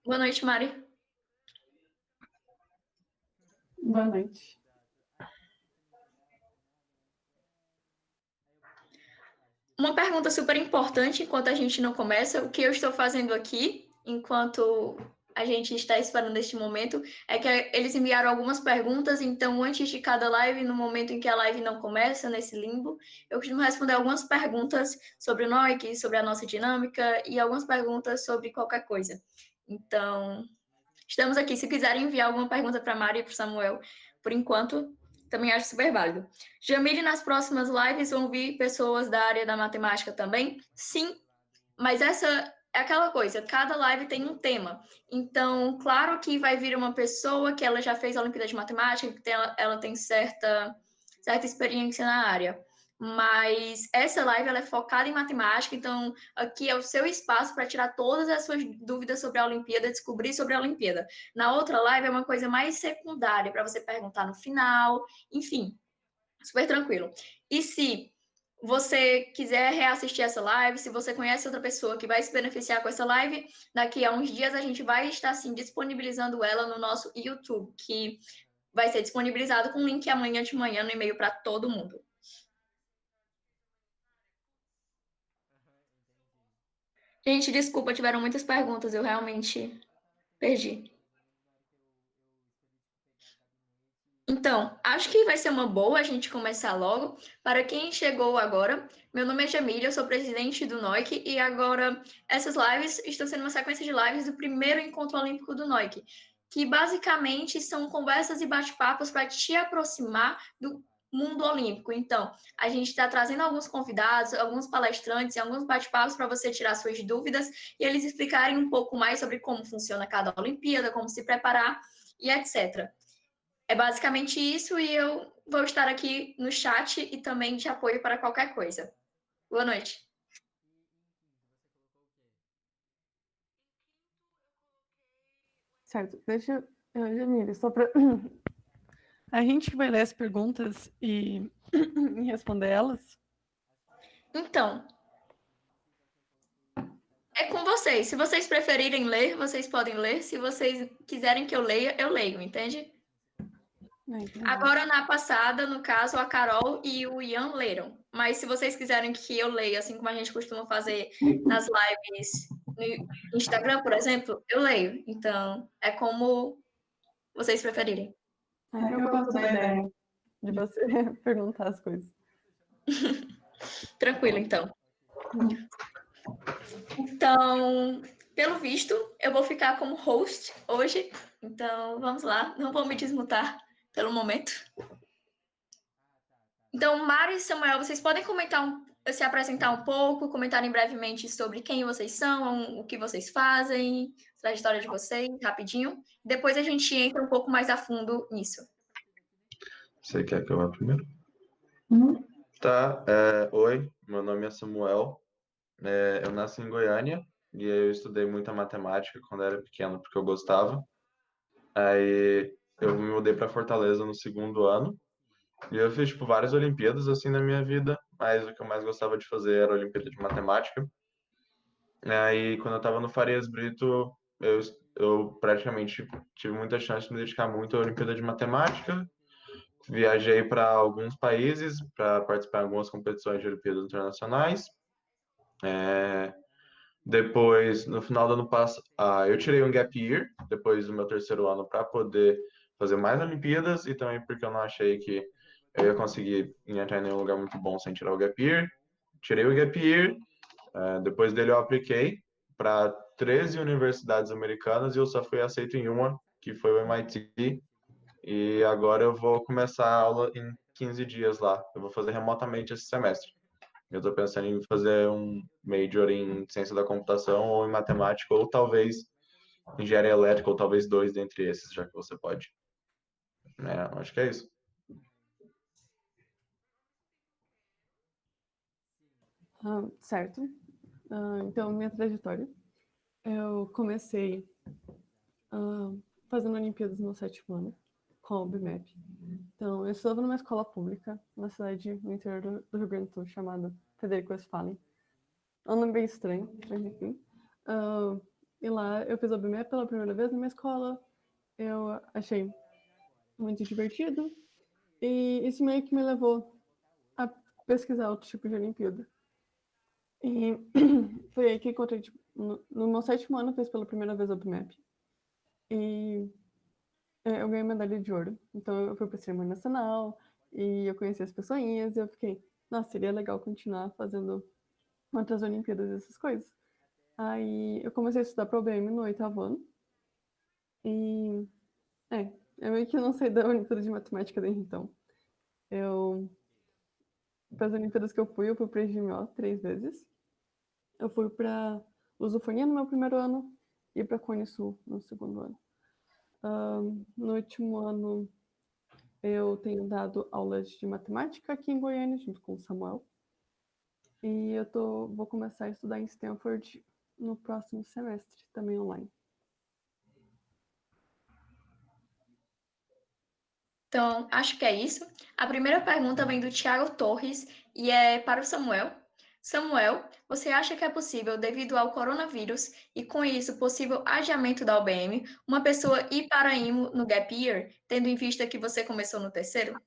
Boa noite, Mari. Boa noite. Uma pergunta super importante enquanto a gente não começa, o que eu estou fazendo aqui, enquanto a gente está esperando este momento, é que eles enviaram algumas perguntas, então antes de cada live, no momento em que a live não começa, nesse limbo, eu costumo responder algumas perguntas sobre o NOIC, sobre a nossa dinâmica e algumas perguntas sobre qualquer coisa. Então, estamos aqui. Se quiserem enviar alguma pergunta para a Mari e para o Samuel, por enquanto, também acho super válido. Jamile, nas próximas lives vão vir pessoas da área da matemática também? Sim, mas essa é aquela coisa, cada live tem um tema. Então, claro que vai vir uma pessoa que ela já fez a Olimpíada de Matemática, que ela tem certa experiência na área. Mas essa live ela é focada em matemática, então aqui é o seu espaço para tirar todas as suas dúvidas sobre a Olimpíada, descobrir sobre a Olimpíada. Na outra live é uma coisa mais secundária, para você perguntar no final, enfim, super tranquilo. E se você quiser reassistir essa live, se você conhece outra pessoa que vai se beneficiar com essa live, daqui a uns dias a gente vai estar sim disponibilizando ela no nosso YouTube, que vai ser disponibilizado com link amanhã de manhã no e-mail para todo mundo. Gente, desculpa, tiveram muitas perguntas, eu realmente perdi. Então, acho que vai ser uma boa a gente começar logo. Para quem chegou agora, meu nome é Jamília, eu sou presidente do NOIC e agora essas lives estão sendo uma sequência de lives do primeiro encontro olímpico do NOIC, que basicamente são conversas e bate-papos para te aproximar do mundo olímpico. Então, a gente está trazendo alguns convidados, alguns palestrantes e alguns bate-papos para você tirar suas dúvidas e eles explicarem um pouco mais sobre como funciona cada Olimpíada, como se preparar e etc. É basicamente isso e eu vou estar aqui no chat e também de apoio para qualquer coisa. Boa noite. Certo, deixa eu, Jamile, só para a gente vai ler as perguntas e responder elas. Então, é com vocês. Se vocês preferirem ler, vocês podem ler. Se vocês quiserem que eu leia, eu leio, entende? Agora, na passada, no caso, a Carol e o Ian leram. Mas se vocês quiserem que eu leia, assim como a gente costuma fazer nas lives no Instagram, por exemplo, eu leio. Então, é como vocês preferirem. Eu gosto da ideia de você perguntar as coisas. Tranquilo, então. Então, pelo visto, eu vou ficar como host hoje. Então, vamos lá. Não vou me desmutar pelo momento. Então, Mari e Samuel, vocês podem se apresentar um pouco, comentarem brevemente sobre quem vocês são, o que vocês fazem, a trajetória de vocês, rapidinho. Depois a gente entra um pouco mais a fundo nisso. Você quer que eu vá primeiro? Uhum. Tá, oi, meu nome é Samuel, eu nasci em Goiânia e eu estudei muita matemática quando era pequeno porque eu gostava. Aí eu me mudei para Fortaleza no segundo ano e eu fiz tipo várias Olimpíadas assim na minha vida, mas o que eu mais gostava de fazer era a Olimpíada de Matemática. Aí quando eu estava no Farias Brito, eu praticamente tive muita chance de me dedicar muito à Olimpíada de Matemática. Viajei para alguns países para participar de algumas competições de Olimpíadas Internacionais. Depois, no final do ano passado, eu tirei um gap year, depois do meu terceiro ano, para poder fazer mais Olimpíadas e também porque eu não achei que eu ia conseguir entrar em nenhum lugar muito bom sem tirar o gap year. Tirei o gap year, depois dele eu apliquei para 13 universidades americanas e eu só fui aceito em uma, que foi o MIT. E agora eu vou começar a aula em 15 dias lá. Eu vou fazer remotamente esse semestre. Eu estou pensando em fazer um major em ciência da computação ou em matemática, ou talvez engenharia elétrica, ou talvez dois dentre esses, já que você pode. Acho que é isso. Certo. Então, minha trajetória. Eu comecei fazendo Olimpíadas no sétimo ano, com a UBMEP. Então, eu estudava numa escola pública, na cidade no interior do Rio Grande do Sul, chamada Frederico Westphalen. É um nome bem estranho, mas enfim. E lá eu fiz o OBMAP pela primeira vez na minha escola. Eu achei muito divertido. E isso meio que me levou a pesquisar outro tipo de Olimpíada. E foi aí que encontrei, tipo, no meu 7º ano, eu fiz pela primeira vez o OBMAP. E eu ganhei medalha de ouro. Então eu fui pra cerimônia nacional e eu conheci as pessoinhas e eu fiquei, nossa, seria legal continuar fazendo outras Olimpíadas e essas coisas. Aí eu comecei a estudar para o OBM no 8º ano. E eu meio que não saí da Olimpíada de Matemática desde então. Para as Olimpíadas que eu fui para GMO 3 vezes. Eu fui para Lusofonia no meu primeiro ano e para Cone Sul no segundo ano. No último ano, eu tenho dado aulas de matemática aqui em Goiânia, junto com o Samuel. E vou começar a estudar em Stanford no próximo semestre, também online. Então, acho que é isso. A primeira pergunta vem do Thiago Torres e é para o Samuel. Samuel, você acha que é possível, devido ao coronavírus e com isso possível adiamento da UBM, uma pessoa ir para a IMO no Gap Year, tendo em vista que você começou no terceiro?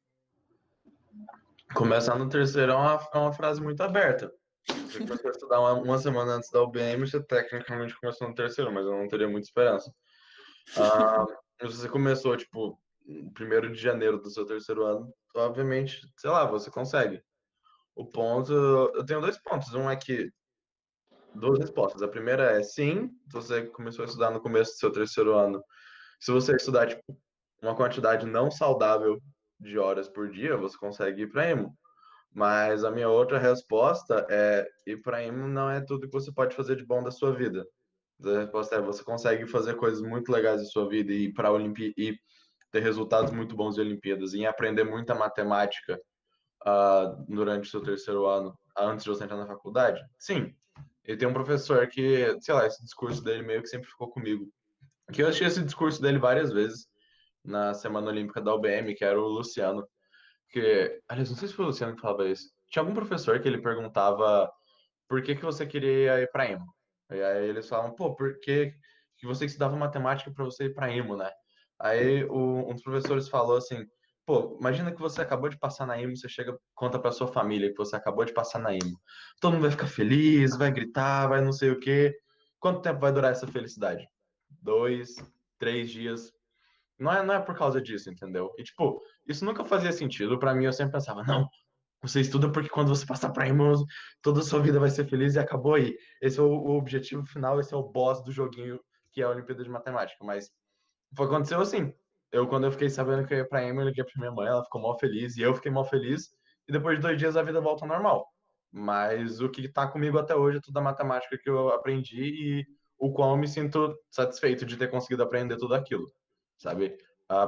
Começar no terceiro é uma frase muito aberta. Você começou a estudar uma semana antes da UBM, você tecnicamente começou no terceiro, mas eu não teria muita esperança. Se você começou, tipo, 1º de janeiro do seu terceiro ano, obviamente, sei lá, você consegue. O ponto, eu tenho 2 pontos. Um é que, 2 respostas. A primeira é sim, você começou a estudar no começo do seu terceiro ano. Se você estudar, tipo, uma quantidade não saudável de horas por dia, você consegue ir para emo. Mas a minha outra resposta é ir para emo não é tudo que você pode fazer de bom da sua vida. A resposta é você consegue fazer coisas muito legais da sua vida e ir para a Olimpíada e ter resultados muito bons de Olimpíadas e aprender muita matemática durante o seu terceiro ano, antes de você entrar na faculdade? Sim. Ele tem um professor que, sei lá, esse discurso dele meio que sempre ficou comigo. Que eu achei esse discurso dele várias vezes na Semana Olímpica da UBM, que era o Luciano. Que, aliás, não sei se foi o Luciano que falava isso. Tinha algum professor que ele perguntava por que que você queria ir para emo? E aí eles falam, pô, por que você estudava matemática para você ir para emo, né? Aí um dos professores falou assim, pô, imagina que você acabou de passar na emo, você chega, conta para sua família que você acabou de passar na emo. Todo mundo vai ficar feliz, vai gritar, vai não sei o quê. Quanto tempo vai durar essa felicidade? 2, 3 dias? Não é por causa disso, entendeu? E, tipo, isso nunca fazia sentido. Pra mim, eu sempre pensava, não, você estuda porque quando você passar pra Imo, toda a sua vida vai ser feliz e acabou aí. Esse é o objetivo final, esse é o boss do joguinho que é a Olimpíada de Matemática. Mas aconteceu assim. Quando eu fiquei sabendo que eu ia pra Imo, eu liguei pra minha mãe, ela ficou mal feliz e eu fiquei mal feliz. E depois de 2 dias a vida volta ao normal. Mas o que tá comigo até hoje é toda a matemática que eu aprendi e o qual eu me sinto satisfeito de ter conseguido aprender tudo aquilo, sabe?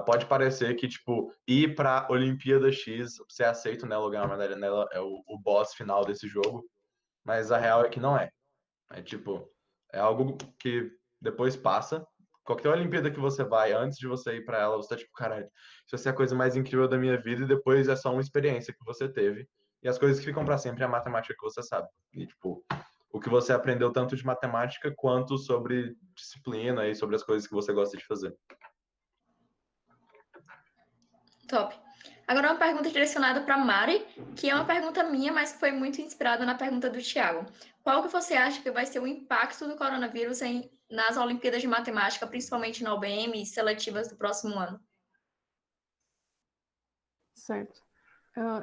Pode parecer que, tipo, ir pra Olimpíada X, ser aceito nela ou ganhar uma medalha nela é o boss final desse jogo, mas a real é que não é. É tipo, é algo que depois passa. Qualquer Olimpíada que você vai, antes de você ir pra ela, você tá tipo, caralho, isso vai ser a coisa mais incrível da minha vida, e depois é só uma experiência que você teve. E as coisas que ficam para sempre é a matemática que você sabe. E, tipo, o que você aprendeu tanto de matemática quanto sobre disciplina e sobre as coisas que você gosta de fazer. Top. Agora uma pergunta direcionada para Mari, que é uma pergunta minha, mas que foi muito inspirada na pergunta do Thiago. Qual que você acha que vai ser o impacto do coronavírus nas Olimpíadas de Matemática, principalmente na UBM e seletivas do próximo ano? Certo.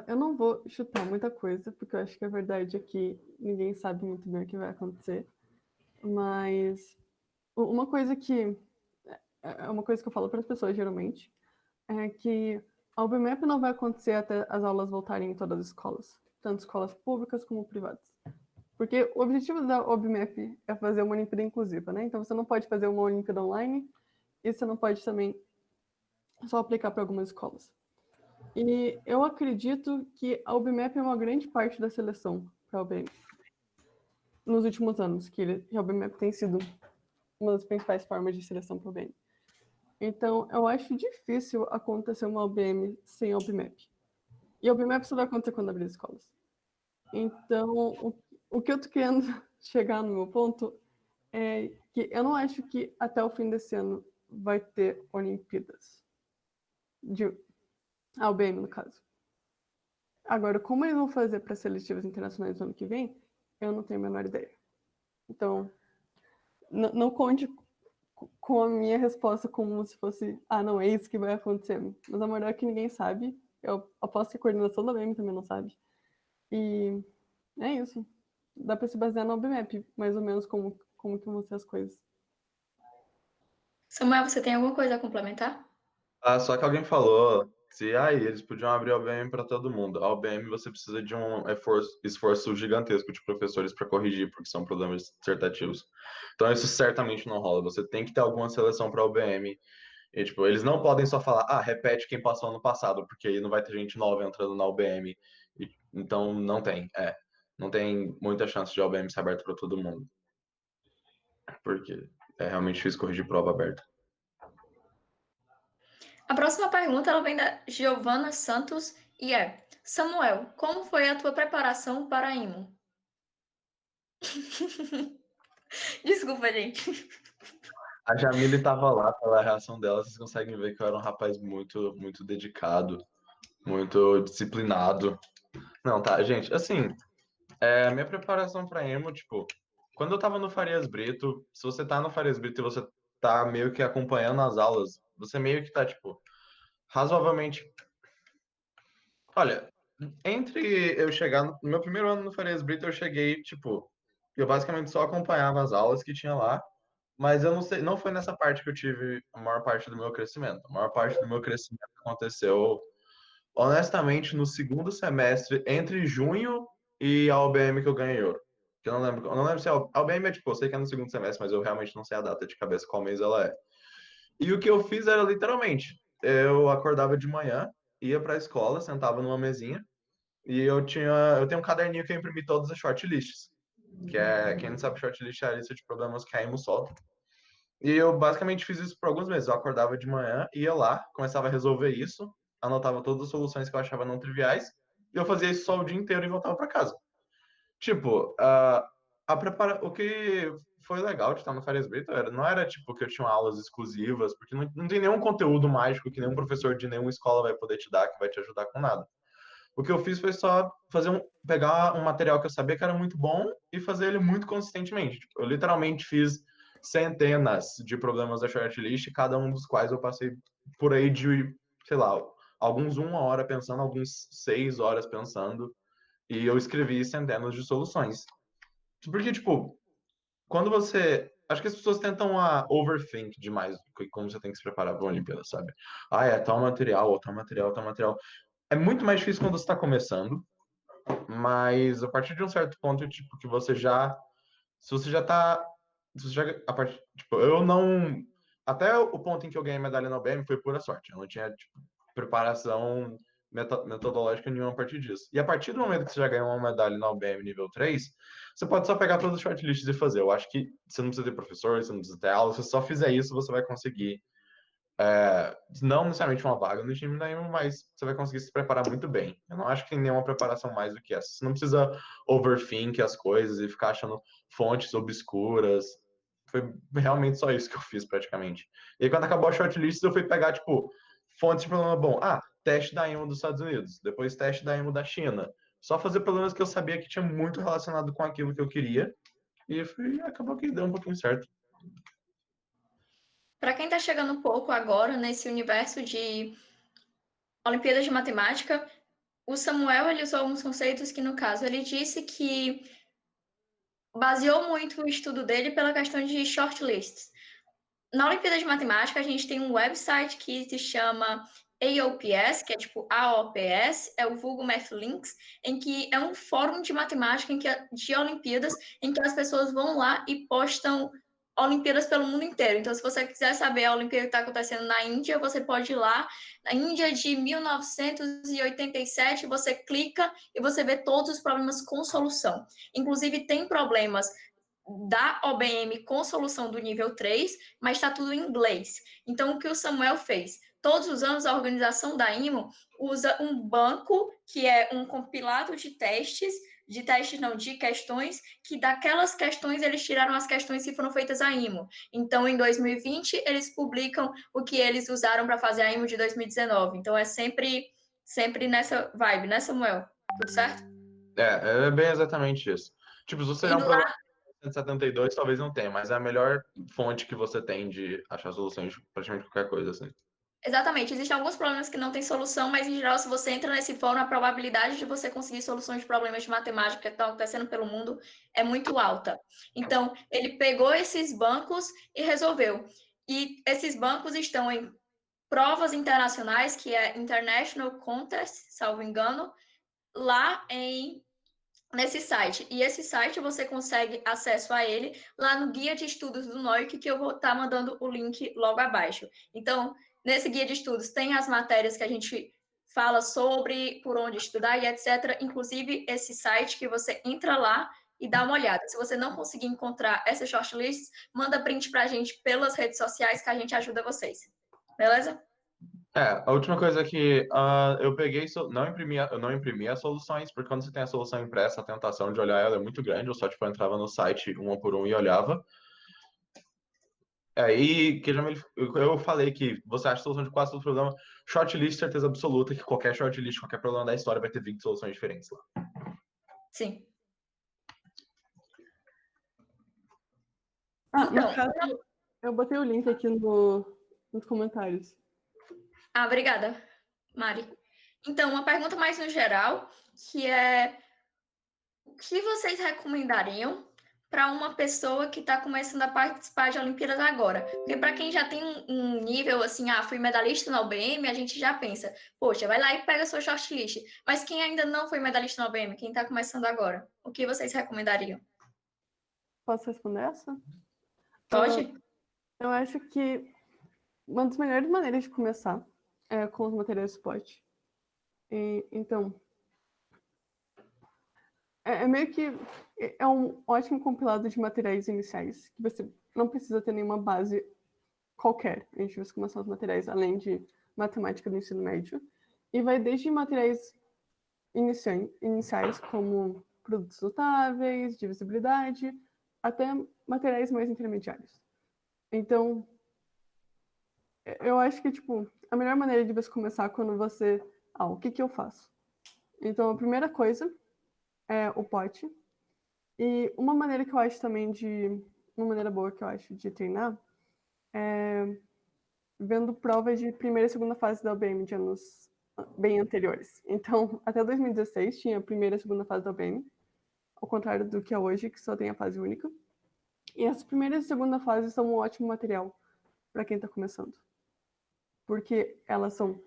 Eu não vou chutar muita coisa, porque eu acho que a verdade é que ninguém sabe muito bem o que vai acontecer. Mas uma coisa que é uma coisa que eu falo para as pessoas geralmente é que a UBMAP não vai acontecer até as aulas voltarem em todas as escolas, tanto escolas públicas como privadas. Porque o objetivo da UBMAP é fazer uma Olimpíada inclusiva, né? Então você não pode fazer uma Olimpíada online e você não pode também só aplicar para algumas escolas. E eu acredito que a UBMAP é uma grande parte da seleção para a UBM. Nos últimos anos, que a UBMAP tem sido uma das principais formas de seleção para a UBM. Então, eu acho difícil acontecer uma UBM sem a UBMAP. E a UBMAP só vai acontecer quando abrir as escolas. Então, o que eu tô querendo chegar no meu ponto é que eu não acho que até o fim desse ano vai ter Olimpíadas. A UBM, no caso. Agora, como eles vão fazer para seletivas internacionais no ano que vem, eu não tenho a menor ideia. Então, não conte com a minha resposta como se fosse, não, é isso que vai acontecer. Mas a verdade é que ninguém sabe. Eu aposto que a coordenação da UBM também não sabe. E é isso. Dá para se basear no OBMAP, mais ou menos como que vão ser as coisas. Samuel, você tem alguma coisa a complementar? Só que alguém falou que eles podiam abrir a OBM para todo mundo. A OBM você precisa de um esforço gigantesco de professores para corrigir, porque são problemas dissertativos. Então isso certamente não rola. Você tem que ter alguma seleção para a OBM. E, tipo, eles não podem só falar, repete quem passou ano passado, porque aí não vai ter gente nova entrando na UBM. Então, não tem. Não tem muita chance de a UBM ser aberta para todo mundo. Porque é realmente difícil corrigir prova aberta. A próxima pergunta ela vem da Giovana Santos e é: Samuel, como foi a tua preparação para a IMO? Desculpa, gente. A Jamile estava lá pela reação dela, vocês conseguem ver que eu era um rapaz muito, muito dedicado, muito disciplinado. Não, tá, gente, assim, minha preparação para emo, tipo, quando eu tava no Farias Brito, se você tá no Farias Brito e você tá meio que acompanhando as aulas, você meio que tá, tipo, razoavelmente. Olha, entre eu chegar no meu primeiro ano no Farias Brito, eu cheguei, tipo, eu basicamente só acompanhava as aulas que tinha lá. Mas eu não sei, não foi nessa parte que eu tive a maior parte do meu crescimento. A maior parte do meu crescimento aconteceu, honestamente, no segundo semestre, entre junho e a OBM que eu ganhei ouro. Que eu não lembro se a OBM é tipo, eu sei que é no segundo semestre, mas eu realmente não sei a data de cabeça, qual mês ela é. E o que eu fiz era literalmente, eu acordava de manhã, ia para a escola, sentava numa mesinha, e eu tenho um caderninho que eu imprimi todas as shortlists, que é, quem não sabe, shortlist é a lista de problemas que a IMO solta. E eu basicamente fiz isso por alguns meses. Eu acordava de manhã, ia lá, começava a resolver isso, anotava todas as soluções que eu achava não triviais, e eu fazia isso só o dia inteiro e voltava para casa. Tipo, o que foi legal de estar no Farias Brito não era tipo que eu tinha aulas exclusivas, porque não tem nenhum conteúdo mágico que nenhum professor de nenhuma escola vai poder te dar, que vai te ajudar com nada. O que eu fiz foi só pegar um material que eu sabia que era muito bom e fazer ele muito consistentemente. Tipo, eu literalmente fiz centenas de problemas da shortlist, cada um dos quais eu passei por aí de, sei lá, alguns 1 hora pensando, alguns 6 horas pensando, e eu escrevi centenas de soluções. Porque, tipo, quando você. Acho que as pessoas tentam overthink demais como você tem que se preparar para a Olimpíada, sabe? É tal material, ou tal material, tal material. É muito mais difícil quando você está começando, mas a partir de um certo ponto, tipo, que você já. Se você já tá. Se você já, a part, tipo, eu não. Até o ponto em que eu ganhei medalha na OBM foi pura sorte. Eu não tinha, tipo, preparação metodológica nenhuma a partir disso. E a partir do momento que você já ganhou uma medalha na OBM nível 3, você pode só pegar todos os shortlists e fazer. Eu acho que você não precisa ter professor, você não precisa ter aula. Se você só fizer isso, você vai conseguir não necessariamente uma vaga no time nenhum, mas você vai conseguir se preparar muito bem. Eu não acho que tem nenhuma preparação mais do que essa. Você não precisa overthink as coisas e ficar achando fontes obscuras. Foi realmente só isso que eu fiz praticamente. E aí, quando acabou a shortlist, eu fui pegar, tipo, fontes de problema bom. Teste da IMO dos Estados Unidos, depois teste da IMO da China. Só fazer problemas que eu sabia que tinha muito relacionado com aquilo que eu queria. E acabou que deu um pouquinho certo. Para quem está chegando um pouco agora nesse universo de Olimpíadas de Matemática, o Samuel ele usou alguns conceitos que, no caso, ele disse que baseou muito o estudo dele pela questão de shortlists. Na Olimpíada de Matemática, a gente tem um website que se chama AOPS, que é tipo AOPS, é o vulgo Mathlinks, em que é um fórum de matemática de Olimpíadas, em que as pessoas vão lá e postam Olimpíadas pelo mundo inteiro. Então, se você quiser saber a Olimpíada que está acontecendo na Índia, você pode ir lá. Na Índia de 1987, você clica e você vê todos os problemas com solução. Inclusive, tem problemas da OBM com solução do nível 3, mas está tudo em inglês. Então, o que o Samuel fez? Todos os anos, a organização da IMO usa um banco, que é um compilado de testes de testes não, de questões, que daquelas questões eles tiraram as questões que foram feitas a IMO. Então, em 2020, eles publicam o que eles usaram para fazer a IMO de 2019. Então, é sempre nessa vibe, né, Samuel? Tudo certo? É bem exatamente isso. Tipo, se você olhar um Indo problema lá, 172, talvez não tenha, mas é a melhor fonte que você tem de achar soluções de praticamente qualquer coisa, assim. exatamente, existem alguns problemas que não têm solução, mas em geral, se você entra nesse fórum, a probabilidade de você conseguir soluções de problemas de matemática que estão acontecendo pelo mundo é muito alta. Então, ele pegou esses bancos e resolveu. E esses bancos estão em provas internacionais, que é International Contest, salvo engano, lá nesse site. E esse site você consegue acesso a ele lá no guia de estudos do NOIC, que eu vou estar mandando o link logo abaixo. Então, nesse guia de estudos tem as matérias que a gente fala sobre, por onde estudar e etc. Inclusive esse site que você entra lá e dá uma olhada. Se você não conseguir encontrar essas shortlists, manda print para a gente pelas redes sociais que a gente ajuda vocês. Beleza? A última coisa é que eu peguei, eu não imprimi as soluções, porque quando você tem a solução impressa, a tentação de olhar ela é muito grande. Eu só tipo, entrava no site um por um e olhava. Aí, que eu falei que você acha a solução de quase todo problema. Shortlist, certeza absoluta que qualquer shortlist, qualquer problema da história vai ter 20 soluções diferentes lá. Sim. No Então, caso, eu botei o link aqui nos comentários. obrigada, Mari. Então, uma pergunta mais no geral, que é o que vocês recomendariam para uma pessoa que está começando a participar de Olimpíadas agora? Porque para quem já tem um nível assim, fui medalhista na UBM, a gente já pensa, poxa, vai lá e pega a sua shortlist. Mas quem ainda não foi medalhista na UBM, quem está começando agora, o que vocês recomendariam? Posso responder essa? Pode? Eu acho que uma das melhores maneiras de começar é com os materiais de suporte. Então, meio que é um ótimo compilado de materiais iniciais, que você não precisa ter nenhuma base qualquer antes de você começar os materiais, além de matemática do ensino médio. E vai desde materiais iniciais, como produtos notáveis, divisibilidade, até materiais mais intermediários. Então, eu acho que, tipo, a melhor maneira de você começar é quando você... o que eu faço? Então, a primeira coisa é o pote. E uma maneira que eu acho também uma maneira boa que eu acho de treinar é vendo provas de primeira e segunda fase da UBM de anos bem anteriores. Então, até 2016 tinha a primeira e segunda fase da UBM, ao contrário do que é hoje, que só tem a fase única. E as primeiras e segunda fases são um ótimo material para quem está começando. Porque elas são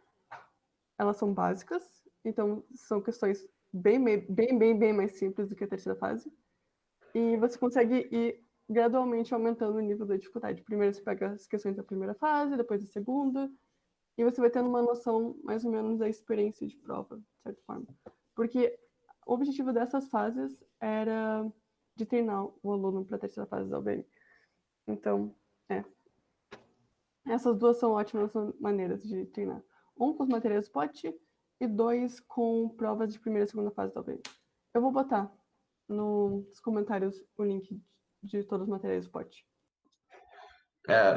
básicas, então são questões bem mais simples do que a terceira fase. E você consegue ir gradualmente aumentando o nível da dificuldade. Primeiro você pega as questões da primeira fase, depois da segunda, e você vai tendo uma noção mais ou menos da experiência de prova, de certa forma. Porque o objetivo dessas fases era de treinar o aluno para a terceira fase da UBM. Então, essas duas são ótimas maneiras de treinar. Um com os materiais pote e dois com provas de primeira e segunda fase da UBM. Eu vou botar nos comentários o link de todos os materiais do pote.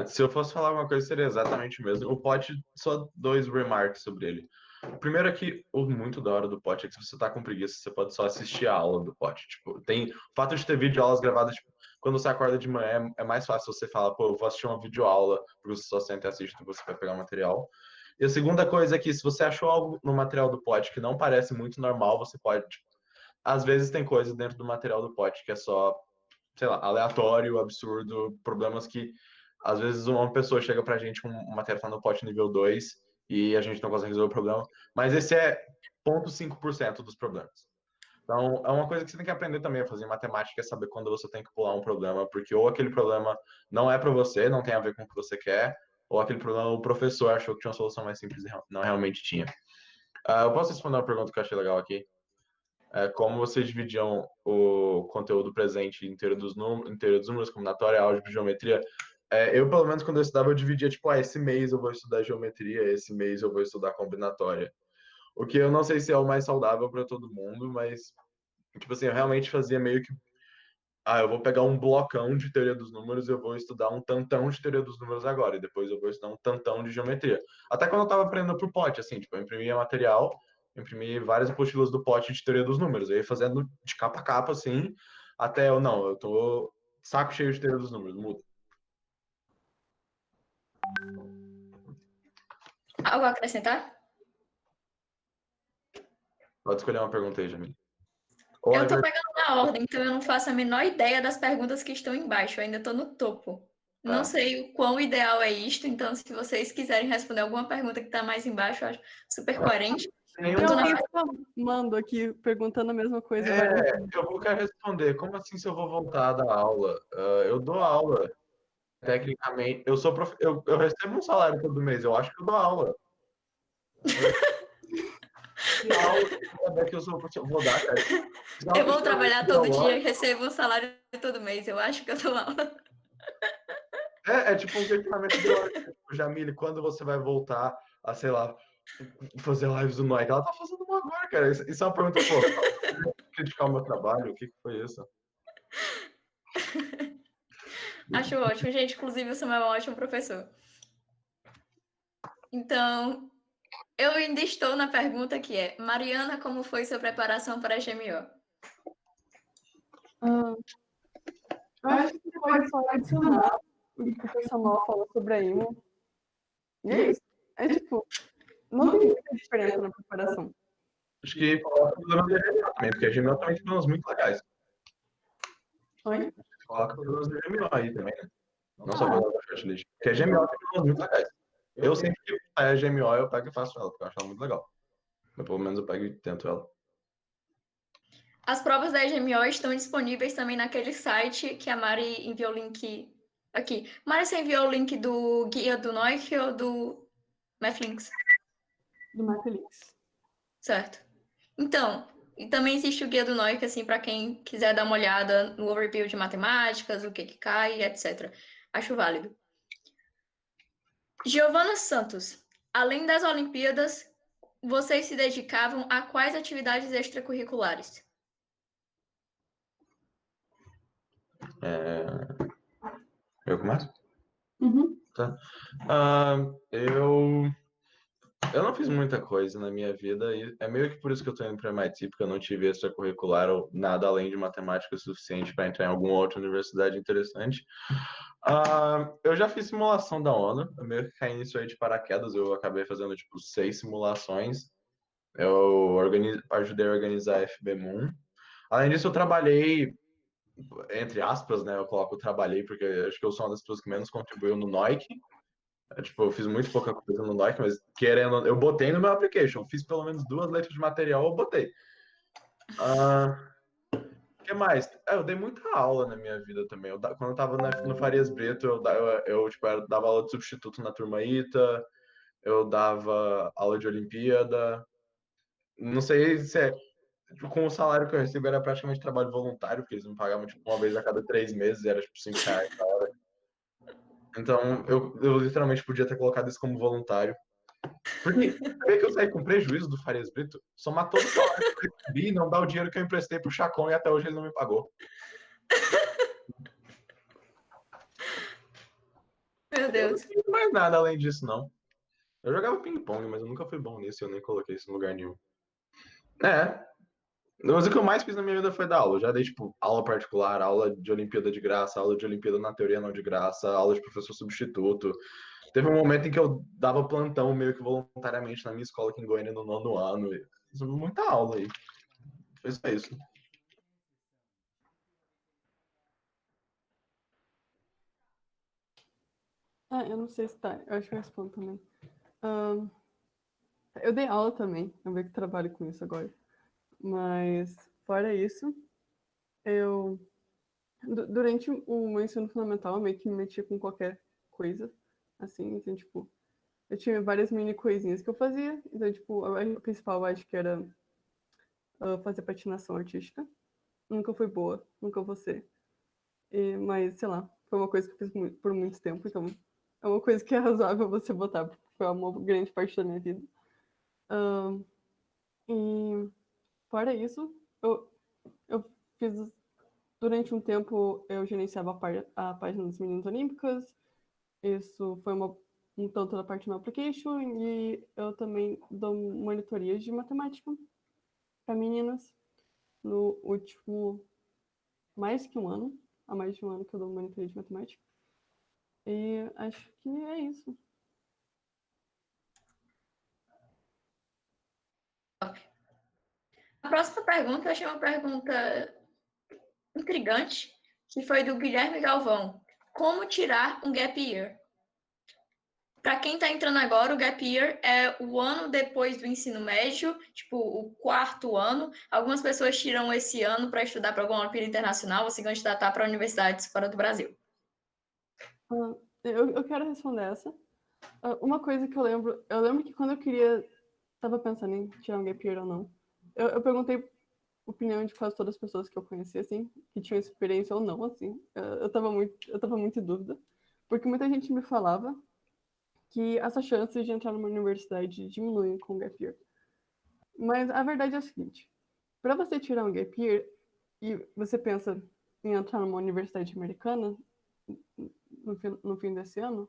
Se eu fosse falar alguma coisa, seria exatamente o mesmo. O pote, só dois remarks sobre ele. O primeiro é que o muito da hora do pote é que se você tá com preguiça, você pode só assistir a aula do pote. Tipo, tem o fato de ter videoaulas gravadas, tipo, quando você acorda de manhã, é mais fácil você falar, pô, eu vou assistir uma videoaula, porque você só senta e assiste, então você vai pegar o material. E a segunda coisa é que se você achou algo no material do pote que não parece muito normal, você pode, tipo, às vezes tem coisa dentro do material do pote que é só, sei lá, aleatório, absurdo, problemas que às vezes uma pessoa chega pra gente com uma matéria tá no pote nível 2 e a gente não consegue resolver o problema, mas esse é 0,5% dos problemas. Então, é uma coisa que você tem que aprender também a fazer em matemática, é saber quando você tem que pular um problema, porque ou aquele problema não é para você, não tem a ver com o que você quer, ou aquele problema o professor achou que tinha uma solução mais simples e não realmente tinha. Eu posso responder uma pergunta que eu achei legal aqui? Como vocês dividiam o conteúdo presente inteiro dos números, combinatória, álgebra, geometria? Eu, pelo menos, quando eu estudava, eu dividia, tipo, esse mês eu vou estudar geometria, esse mês eu vou estudar combinatória. O que eu não sei se é o mais saudável para todo mundo, mas Tipo assim, eu realmente fazia meio que eu vou pegar um blocão de teoria dos números e eu vou estudar um tantão de teoria dos números agora, e depois eu vou estudar um tantão de geometria. Até quando eu tava aprendendo pro POT, assim, tipo, eu imprimia material, imprimi várias apostilas do POT de teoria dos números, eu ia fazendo de capa a capa, assim, até eu tô saco cheio de teoria dos números, muda. Algo a acrescentar? Pode escolher uma pergunta aí, Jamil. Eu tô pegando na ordem, então eu não faço a menor ideia das perguntas que estão embaixo. Eu ainda tô no topo. Não sei o quão ideal é isto, então se vocês quiserem responder alguma pergunta que tá mais embaixo, eu acho super coerente. Tem alguém falando aqui, perguntando a mesma coisa. Eu vou querer responder. Como assim se eu vou voltar da aula? Eu dou aula. Tecnicamente, eu recebo um salário todo mês. Eu acho que eu dou aula. Que aula que eu sou professor? Vou dar, cara. Eu vou trabalhar todo dia e recebo um salário todo mês. Eu acho que eu dou aula. É tipo um questionamento ideológico. Jamile, quando você vai voltar a, sei lá, fazer lives do Nike? Ela tá fazendo uma agora, cara. Isso é uma pergunta, pô, criticar o meu trabalho? O que foi isso? Acho ótimo, gente. Inclusive, o Samuel é um ótimo professor. Então, eu ainda estou na pergunta que é: Mariana, como foi sua preparação para a GMO? Eu acho que você pode só adicionar o que o Samuel falou sobre a IMO. E é isso. É tipo, não tem muita diferença na preparação. Acho que coloca problemas de GMO também, porque a GMO também tem problemas muito legais. Oi? Coloca problemas de GMO aí também, né? Não só problemas da Shortlist. Porque a GMO tem problemas muito legais. Eu sempre que a GMO, eu pego e faço ela, porque eu acho ela muito legal. Mas pelo menos eu pego e tento ela. As provas da GMO estão disponíveis também naquele site que a Mari enviou o link aqui. Mari, você enviou o link do guia do Noik ou do Mathlinks? Do Mathlinks. Certo. Então, e também existe o guia do Noik, assim, para quem quiser dar uma olhada no overview de matemáticas, o que cai, etc. Acho válido. Giovana Santos, além das Olimpíadas, vocês se dedicavam a quais atividades extracurriculares? Eu começo? Uhum. Tá. Eu não fiz muita coisa na minha vida e é meio que por isso que eu tô indo para MIT, porque eu não tive extracurricular ou nada além de matemática suficiente para entrar em alguma outra universidade interessante. Eu já fiz simulação da ONU, eu meio que caí nisso aí de paraquedas, eu acabei fazendo tipo 6 simulações. Eu ajudei a organizar a FB Moon. Além disso, eu trabalhei, entre aspas, né? Eu coloco trabalhei porque acho que eu sou uma das pessoas que menos contribuiu no NOIC. Tipo, eu fiz muito pouca coisa no NOIC, mas querendo, eu botei no meu application. Fiz pelo menos 2 letras de material, eu botei. O que mais? Eu dei muita aula na minha vida também. Quando eu tava no Farias Brito, tipo, dava aula de substituto na turma ITA, eu dava aula de Olimpíada. Não sei se é. Tipo, com o salário que eu recebo era praticamente trabalho voluntário, porque eles me pagavam tipo, uma vez a cada 3 meses, era tipo R$ 5 a hora. Então eu literalmente podia ter colocado isso como voluntário. Porque sabia que eu saí com prejuízo do Farias Brito? Somar todo o salário que eu recebi e não dar o dinheiro que eu emprestei pro Chacon e até hoje ele não me pagou. Meu Eu não Deus. fiz mais nada além disso, não. Eu jogava ping-pong, mas eu nunca fui bom nisso e eu nem coloquei isso em lugar nenhum. É, mas o que eu mais fiz na minha vida foi dar aula. Eu já dei, tipo, aula particular, aula de Olimpíada de graça, aula de Olimpíada na teoria não de graça, aula de professor substituto. Teve um momento em que eu dava plantão meio que voluntariamente na minha escola aqui em Goiânia no 9º ano. Fiz muita aula aí. Foi só isso. Eu não sei se tá. Eu acho que eu respondo também. Eu dei aula também. Eu meio que trabalho com isso agora. Mas, fora isso, eu... Durante o meu ensino fundamental, eu meio que me metia com qualquer coisa. Assim, então, tipo... Eu tinha várias mini coisinhas que eu fazia. Então, tipo, a principal eu acho que era fazer patinação artística. Nunca fui boa, nunca vou ser. Mas, sei lá, foi uma coisa que eu fiz por muito tempo. Então, é uma coisa que é razoável você botar, porque foi uma grande parte da minha vida. E fora isso, Durante um tempo, eu gerenciava a página das Meninas Olímpicas. Isso foi um tanto da parte do meu application. E eu também dou monitorias de matemática para meninas. No último, mais que um ano. Há mais de um ano que eu dou monitoria de matemática. E acho que é isso. A próxima pergunta, eu achei uma pergunta intrigante, que foi do Guilherme Galvão. Como tirar um gap year? Para quem está entrando agora, o gap year é o ano depois do ensino médio, tipo o quarto ano. Algumas pessoas tiram esse ano para estudar para alguma Olimpíada Internacional ou se candidatar para universidades fora do Brasil. Eu quero responder essa. Uma coisa que eu lembro que quando eu estava pensando em tirar um gap year ou não, eu perguntei a opinião de quase todas as pessoas que eu conhecia, assim, que tinham experiência ou não, assim. Eu tava muito em dúvida, porque muita gente me falava que essas chances de entrar numa universidade diminuem com o gap year. Mas a verdade é a seguinte, para você tirar um gap year e você pensa em entrar numa universidade americana no fim desse ano,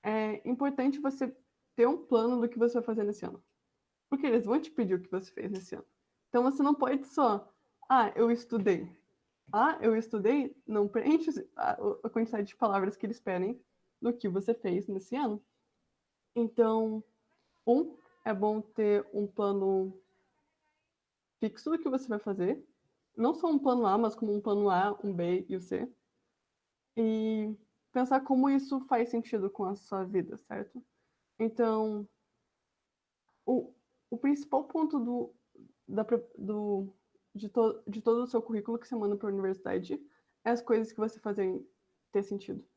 é importante você ter um plano do que você vai fazer nesse ano. Porque eles vão te pedir o que você fez nesse ano. Então você não pode só, eu estudei. Eu estudei, não preenche a quantidade de palavras que eles pedem do que você fez nesse ano. Então, é bom ter um plano fixo do que você vai fazer. Não só um plano A, mas como um plano A, um B e o C. E pensar como isso faz sentido com a sua vida, certo? Então, o principal ponto de todo o seu currículo que você manda para a universidade é as coisas que você fazem ter sentido.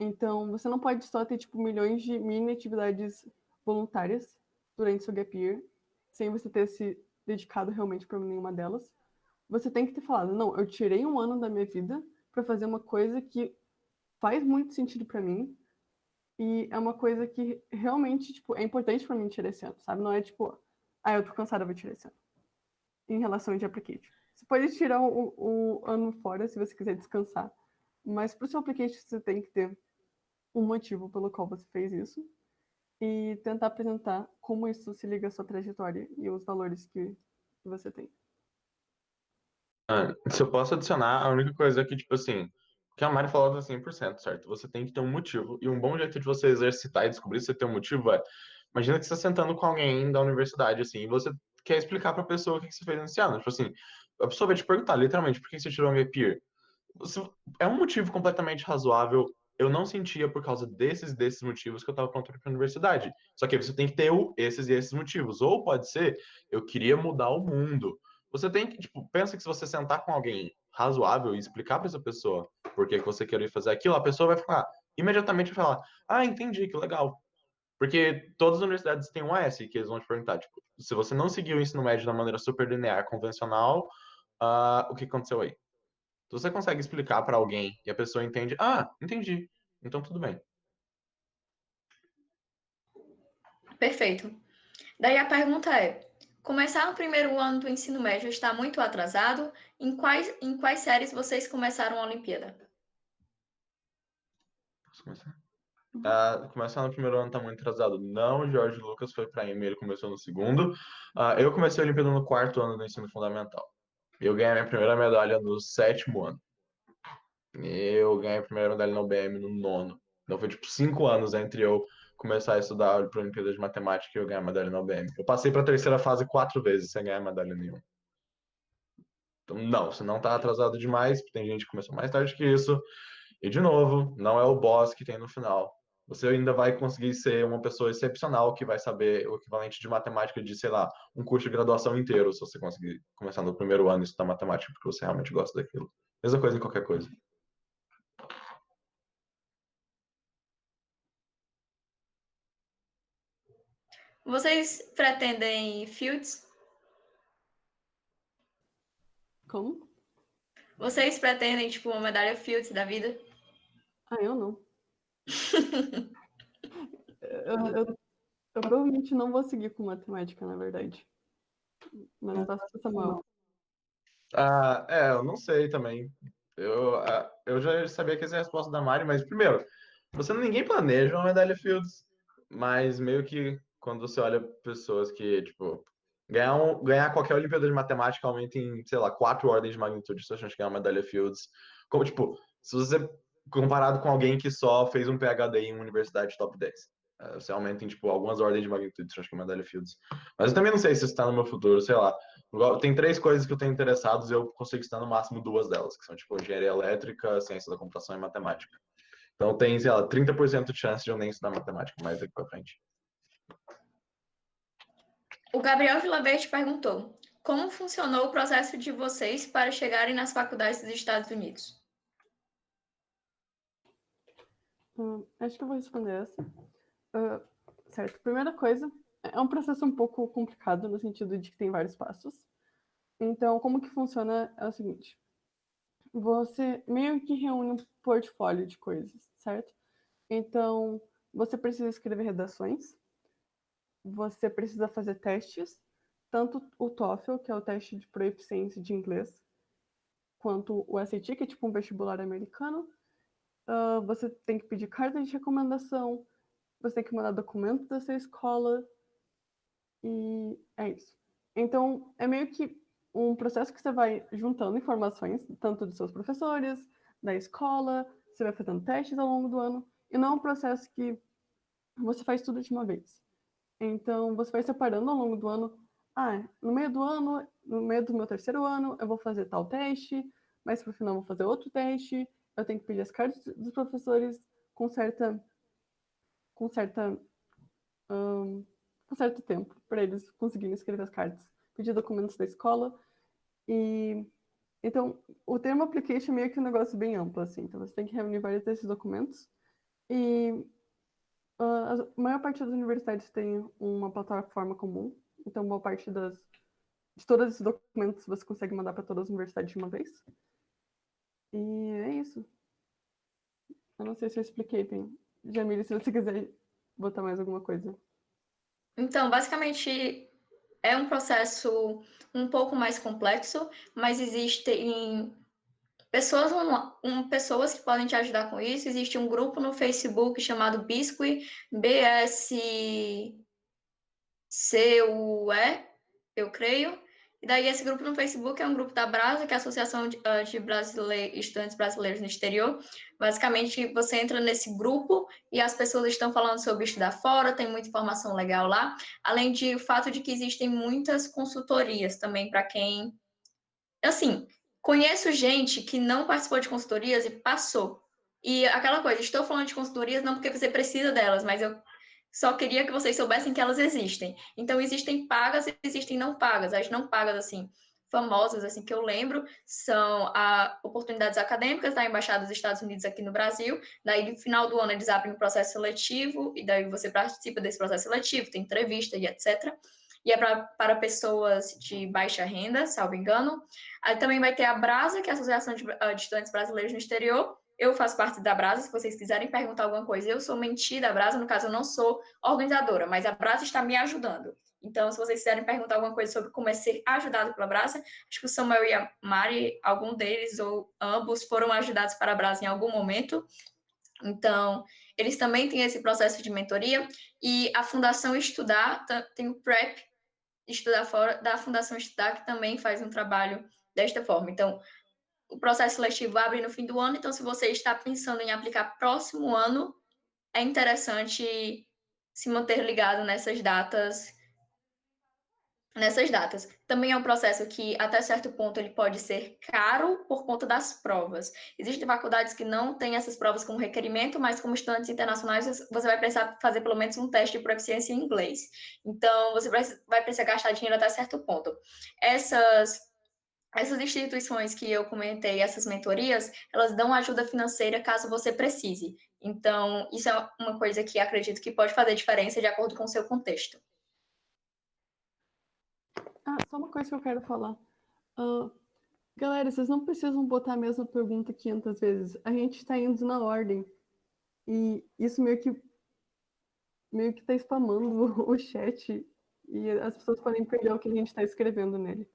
Então, você não pode só ter, tipo, milhões de mini atividades voluntárias durante seu gap year, sem você ter se dedicado realmente para nenhuma delas. Você tem que ter falado, não, eu tirei um ano da minha vida para fazer uma coisa que faz muito sentido para mim e é uma coisa que realmente, tipo, é importante para mim tirar esse ano, sabe? Não é tipo, eu tô cansada, eu vou tirar esse ano. Em relação de application. Você pode tirar o ano fora se você quiser descansar, mas para o seu application você tem que ter um motivo pelo qual você fez isso e tentar apresentar como isso se liga à sua trajetória e os valores que você tem. Se eu posso adicionar, a única coisa é que, tipo assim, o que a Mari falou tá 100%, certo? Você tem que ter um motivo. E um bom jeito de você exercitar e descobrir se você tem um motivo é, imagina que você está sentando com alguém da universidade, assim, e você quer explicar pra pessoa o que você fez nesse ano. Tipo assim, a pessoa vai te perguntar, literalmente, por que você tirou um gap year? É um motivo completamente razoável. Eu não sentia por causa desses motivos que eu estava pronto para a universidade. Só que aí você tem que ter esses e esses motivos. Ou pode ser, eu queria mudar o mundo. Você tem que, tipo, pensa que se você sentar com alguém razoável e explicar para essa pessoa por que você queria fazer aquilo, a pessoa vai falar, imediatamente vai falar, entendi, que legal. Porque todas as universidades têm um AS que eles vão te perguntar, tipo, se você não seguiu o ensino médio da maneira super linear, convencional, o que aconteceu aí? Se você consegue explicar para alguém e a pessoa entende, entendi, então tudo bem. Perfeito. Daí a pergunta é: começar no primeiro ano do ensino médio está muito atrasado? Em quais séries vocês começaram a Olimpíada? Posso começar? Começar no primeiro ano tá muito atrasado. Não, o Jorge Lucas foi para EME, ele começou no segundo. Eu comecei a Olimpíada no quarto ano do ensino fundamental. Eu ganhei a minha primeira medalha no sétimo ano. Eu ganhei a primeira medalha na UBM no nono. Então foi tipo 5 anos entre eu começar a estudar para a Olimpíada de Matemática e eu ganhar a medalha na UBM. Eu passei para a terceira fase 4 vezes sem ganhar medalha nenhuma. Então, não, você não tá atrasado demais, porque tem gente que começou mais tarde que isso. E, de novo, não é o boss que tem no final. Você ainda vai conseguir ser uma pessoa excepcional que vai saber o equivalente de matemática de, sei lá, um curso de graduação inteiro, se você conseguir começar no primeiro ano e estudar matemática, porque você realmente gosta daquilo. Mesma coisa em qualquer coisa. Vocês pretendem Fields? Como? Vocês pretendem, tipo, uma medalha Fields da vida? Eu não. Eu provavelmente não vou seguir com matemática, na verdade. Mas tá, Samuel. Eu não sei também. Eu já sabia que essa é a resposta da Mari, mas primeiro, ninguém planeja uma medalha Fields, mas meio que quando você olha pessoas que, tipo, ganhar qualquer Olimpíada de Matemática aumenta em, sei lá, 4 ordens de magnitude se a chance de ganhar uma medalha Fields. Como, tipo, se você comparado com alguém que só fez um PhD em uma universidade top 10. Você aumenta em, tipo, algumas ordens de magnitude se a chance de ganhar uma medalha Fields. Mas eu também não sei se isso está no meu futuro, sei lá. Tem 3 coisas que eu tenho interessados e eu consigo estar no máximo 2 delas, que são, tipo, engenharia elétrica, ciência da computação e matemática. Então tem, sei lá, 30% de chance de eu nem estudar matemática mais daqui pra frente. O Gabriel Vilaverde perguntou: como funcionou o processo de vocês para chegarem nas faculdades dos Estados Unidos? Acho que eu vou responder essa. Certo. Primeira coisa, é um processo um pouco complicado no sentido de que tem vários passos. Então, como que funciona é o seguinte: você meio que reúne um portfólio de coisas, certo? Então, você precisa escrever redações, você precisa fazer testes, tanto o TOEFL, que é o teste de proficiência de inglês, quanto o SAT, que é tipo um vestibular americano. Você tem que pedir carta de recomendação, você tem que mandar documentos da sua escola, e é isso. Então, é meio que um processo que você vai juntando informações, tanto dos seus professores, da escola, você vai fazendo testes ao longo do ano, e não é um processo que você faz tudo de uma vez. Então, você vai separando ao longo do ano. No meio do ano, no meio do meu terceiro ano, eu vou fazer tal teste, mas pro final eu vou fazer outro teste. Eu tenho que pedir as cartas dos professores com certa, com certa, com certo tempo para eles conseguirem escrever as cartas, pedir documentos da escola. E então, o termo application é meio que um negócio bem amplo, assim. Então, você tem que reunir vários desses documentos. E a maior parte das universidades tem uma plataforma comum, então boa parte de todos esses documentos você consegue mandar para todas as universidades de uma vez. E é isso. Eu não sei se eu expliquei bem. Jamile, se você quiser botar mais alguma coisa. Então, basicamente, é um processo um pouco mais complexo, mas existem pessoas que podem te ajudar com isso. Existe um grupo no Facebook chamado Biscuit, BSCUE, eu creio. E daí esse grupo no Facebook é um grupo da Brasa, que é a Associação de Estudantes Brasileiros no Exterior. Basicamente, você entra nesse grupo e as pessoas estão falando sobre estudar fora, tem muita informação legal lá. Além de o fato de que existem muitas consultorias também para quem... Assim, conheço gente que não participou de consultorias e passou. E aquela coisa, estou falando de consultorias não porque você precisa delas, mas eu só queria que vocês soubessem que elas existem. Então, existem pagas e existem não pagas. As não pagas, assim, famosas, assim, que eu lembro, são a oportunidades acadêmicas da Embaixada dos Estados Unidos aqui no Brasil. Daí, no final do ano, eles abrem um processo seletivo, e daí você participa desse processo seletivo, tem entrevista e etc. E é para pessoas de baixa renda, salvo engano. Aí também vai ter a Brasa, que é a Associação de Estudantes Brasileiros no Exterior. Eu faço parte da Brasa, se vocês quiserem perguntar alguma coisa. Eu sou mentira da Brasa, no caso, eu não sou organizadora, mas a Brasa está me ajudando. Então, se vocês quiserem perguntar alguma coisa sobre como é ser ajudado pela Brasa, acho que o Samuel e a Mari, algum deles ou ambos foram ajudados para a Brasa em algum momento. Então, eles também têm esse processo de mentoria. E a Fundação Estudar tem o PrEP, Estudar Fora, da Fundação Estudar, que também faz um trabalho desta forma. Então, o processo seletivo abre no fim do ano, então se você está pensando em aplicar próximo ano, é interessante se manter ligado nessas datas. Também é um processo que, até certo ponto, ele pode ser caro por conta das provas. Existem faculdades que não têm essas provas como requerimento, mas como estudantes internacionais, você vai precisar fazer pelo menos um teste de proficiência em inglês. Então, você vai precisar gastar dinheiro até certo ponto. Essas instituições que eu comentei, essas mentorias, elas dão ajuda financeira caso você precise. Então, isso é uma coisa que acredito que pode fazer diferença de acordo com o seu contexto. Só uma coisa que eu quero falar. Galera, vocês não precisam botar a mesma pergunta 500 vezes. A gente está indo na ordem. E isso meio que tá spamando o chat. E as pessoas podem perder o que a gente está escrevendo nele.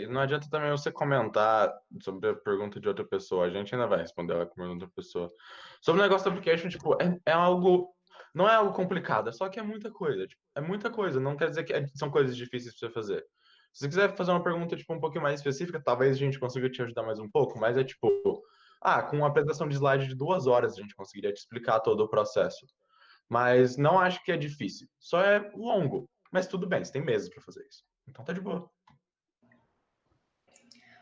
Não adianta também você comentar sobre a pergunta de outra pessoa. A gente ainda vai responder ela com a outra pessoa. Sobre o negócio do application, tipo, é algo. Não é algo complicado, é só que é muita coisa. Tipo, é muita coisa. Não quer dizer que são coisas difíceis pra você fazer. Se você quiser fazer uma pergunta, tipo, um pouquinho mais específica, talvez a gente consiga te ajudar mais um pouco, mas é tipo, com uma apresentação de slide de 2 horas a gente conseguiria te explicar todo o processo. Mas não acho que é difícil. Só é longo. Mas tudo bem, você tem meses pra fazer isso. Então tá de boa.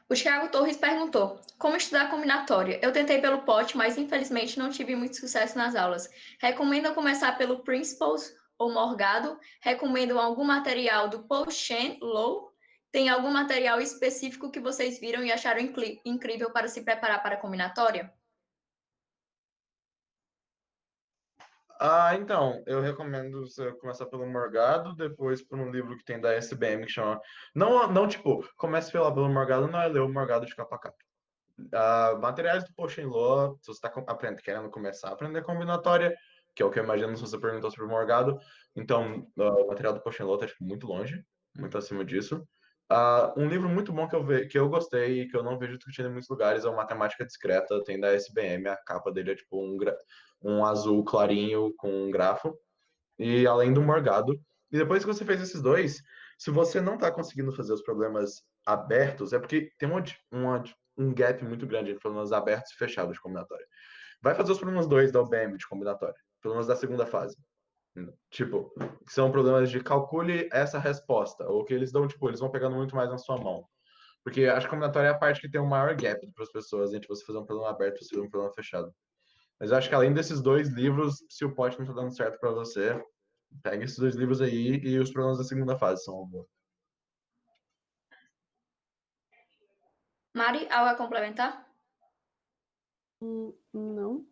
O Thiago Torres perguntou: como estudar combinatória? Eu tentei pelo POT, mas infelizmente não tive muito sucesso nas aulas. Recomendam começar pelo Principles ou Morgado? Recomendam algum material do Paul Shen Low? Tem algum material específico que vocês viram e acharam incrível para se preparar para a combinatória? Então, eu recomendo você começar pelo Morgado, depois por um livro que tem da SBM que chama. Não, não tipo, comece pelo Morgado, não é ler o Morgado de capa a capa. Materiais do Potion Law, se você está querendo começar a aprender combinatória, que é o que eu imagino se você perguntou sobre o Morgado, então o material do Potion Law está tipo, muito longe, muito acima disso. Um livro muito bom que eu gostei e que eu não vejo discutindo em muitos lugares é o Matemática Discreta, tem da SBM, a capa dele é tipo um azul clarinho com um grafo, e além do Morgado. E depois que você fez esses dois, se você não está conseguindo fazer os problemas abertos, é porque tem um gap muito grande entre problemas abertos e fechados de combinatória. Vai fazer os problemas dois da UBM de combinatória, problemas da segunda fase. Tipo, que são problemas de calcule essa resposta, ou que eles dão, tipo, eles vão pegando muito mais na sua mão. Porque acho que combinatória é a parte que tem o maior gap para as pessoas entre você fazer um problema aberto e você fazer um problema fechado. Mas eu acho que além desses dois livros, se o pote não tá dando certo para você, pega esses dois livros aí e os problemas da segunda fase são uma boa. Mari, algo a complementar? Não.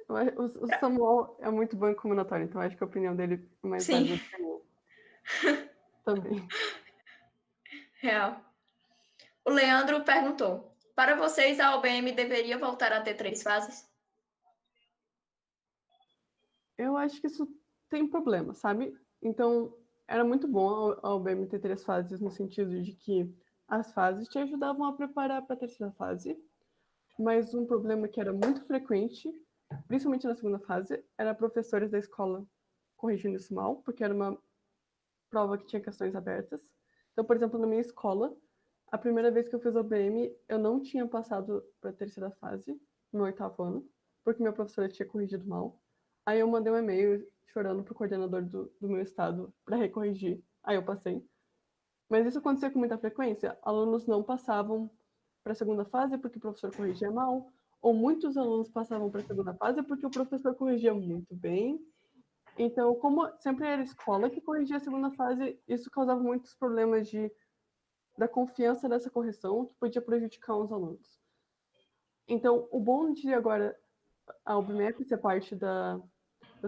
O Samuel é muito bom em combinatório, então acho que a opinião dele é mais válida Sim, que a minha também. real. O Leandro perguntou: para vocês, a OBM deveria voltar a ter 3 fases? Eu acho que isso tem problema, sabe? Então, era muito bom a UBM ter 3 fases, no sentido de que as fases te ajudavam a preparar para a terceira fase, mas um problema que era muito frequente, principalmente na segunda fase, era professores da escola corrigindo isso mal, porque era uma prova que tinha questões abertas. Então, por exemplo, na minha escola, a primeira vez que eu fiz OBM, eu não tinha passado para a terceira fase, no 8º ano, porque minha professora tinha corrigido mal. Aí eu mandei um e-mail chorando pro coordenador do meu estado para recorrigir. Aí eu passei. Mas isso acontecia com muita frequência. Alunos não passavam para a segunda fase porque o professor corrigia mal, ou muitos alunos passavam para a segunda fase porque o professor corrigia muito bem. Então, como sempre era a escola que corrigia a segunda fase, isso causava muitos problemas da confiança dessa correção, que podia prejudicar os alunos. Então, o bom de agora a UBMEP ser parte da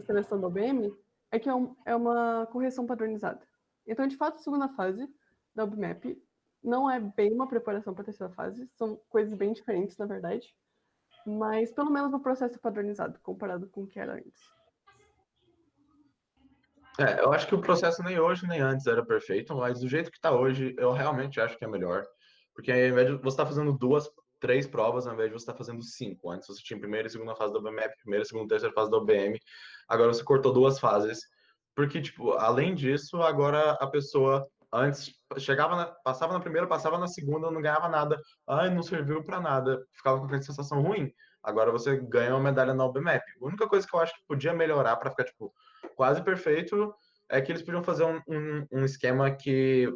seleção da UBM é que é uma correção padronizada. Então, de fato, a segunda fase da UBMEP não é bem uma preparação para a terceira fase, são coisas bem diferentes, na verdade, mas pelo menos o processo é padronizado comparado com o que era antes. Eu acho que o processo nem hoje nem antes era perfeito, mas do jeito que está hoje, eu realmente acho que é melhor. Porque ao invés de você estar fazendo três provas, ao invés de você estar fazendo cinco. Antes você tinha primeira e segunda fase da OBMEP, primeira, segunda e terceira fase da OBM. Agora você cortou 2 fases. Porque, tipo, além disso, agora a pessoa antes passava na primeira, passava na segunda, não ganhava nada. Ai, não serviu para nada. Ficava com aquela sensação ruim. Agora você ganha uma medalha na OBMEP. A única coisa que eu acho que podia melhorar para ficar, tipo, quase perfeito é que eles podiam fazer um esquema que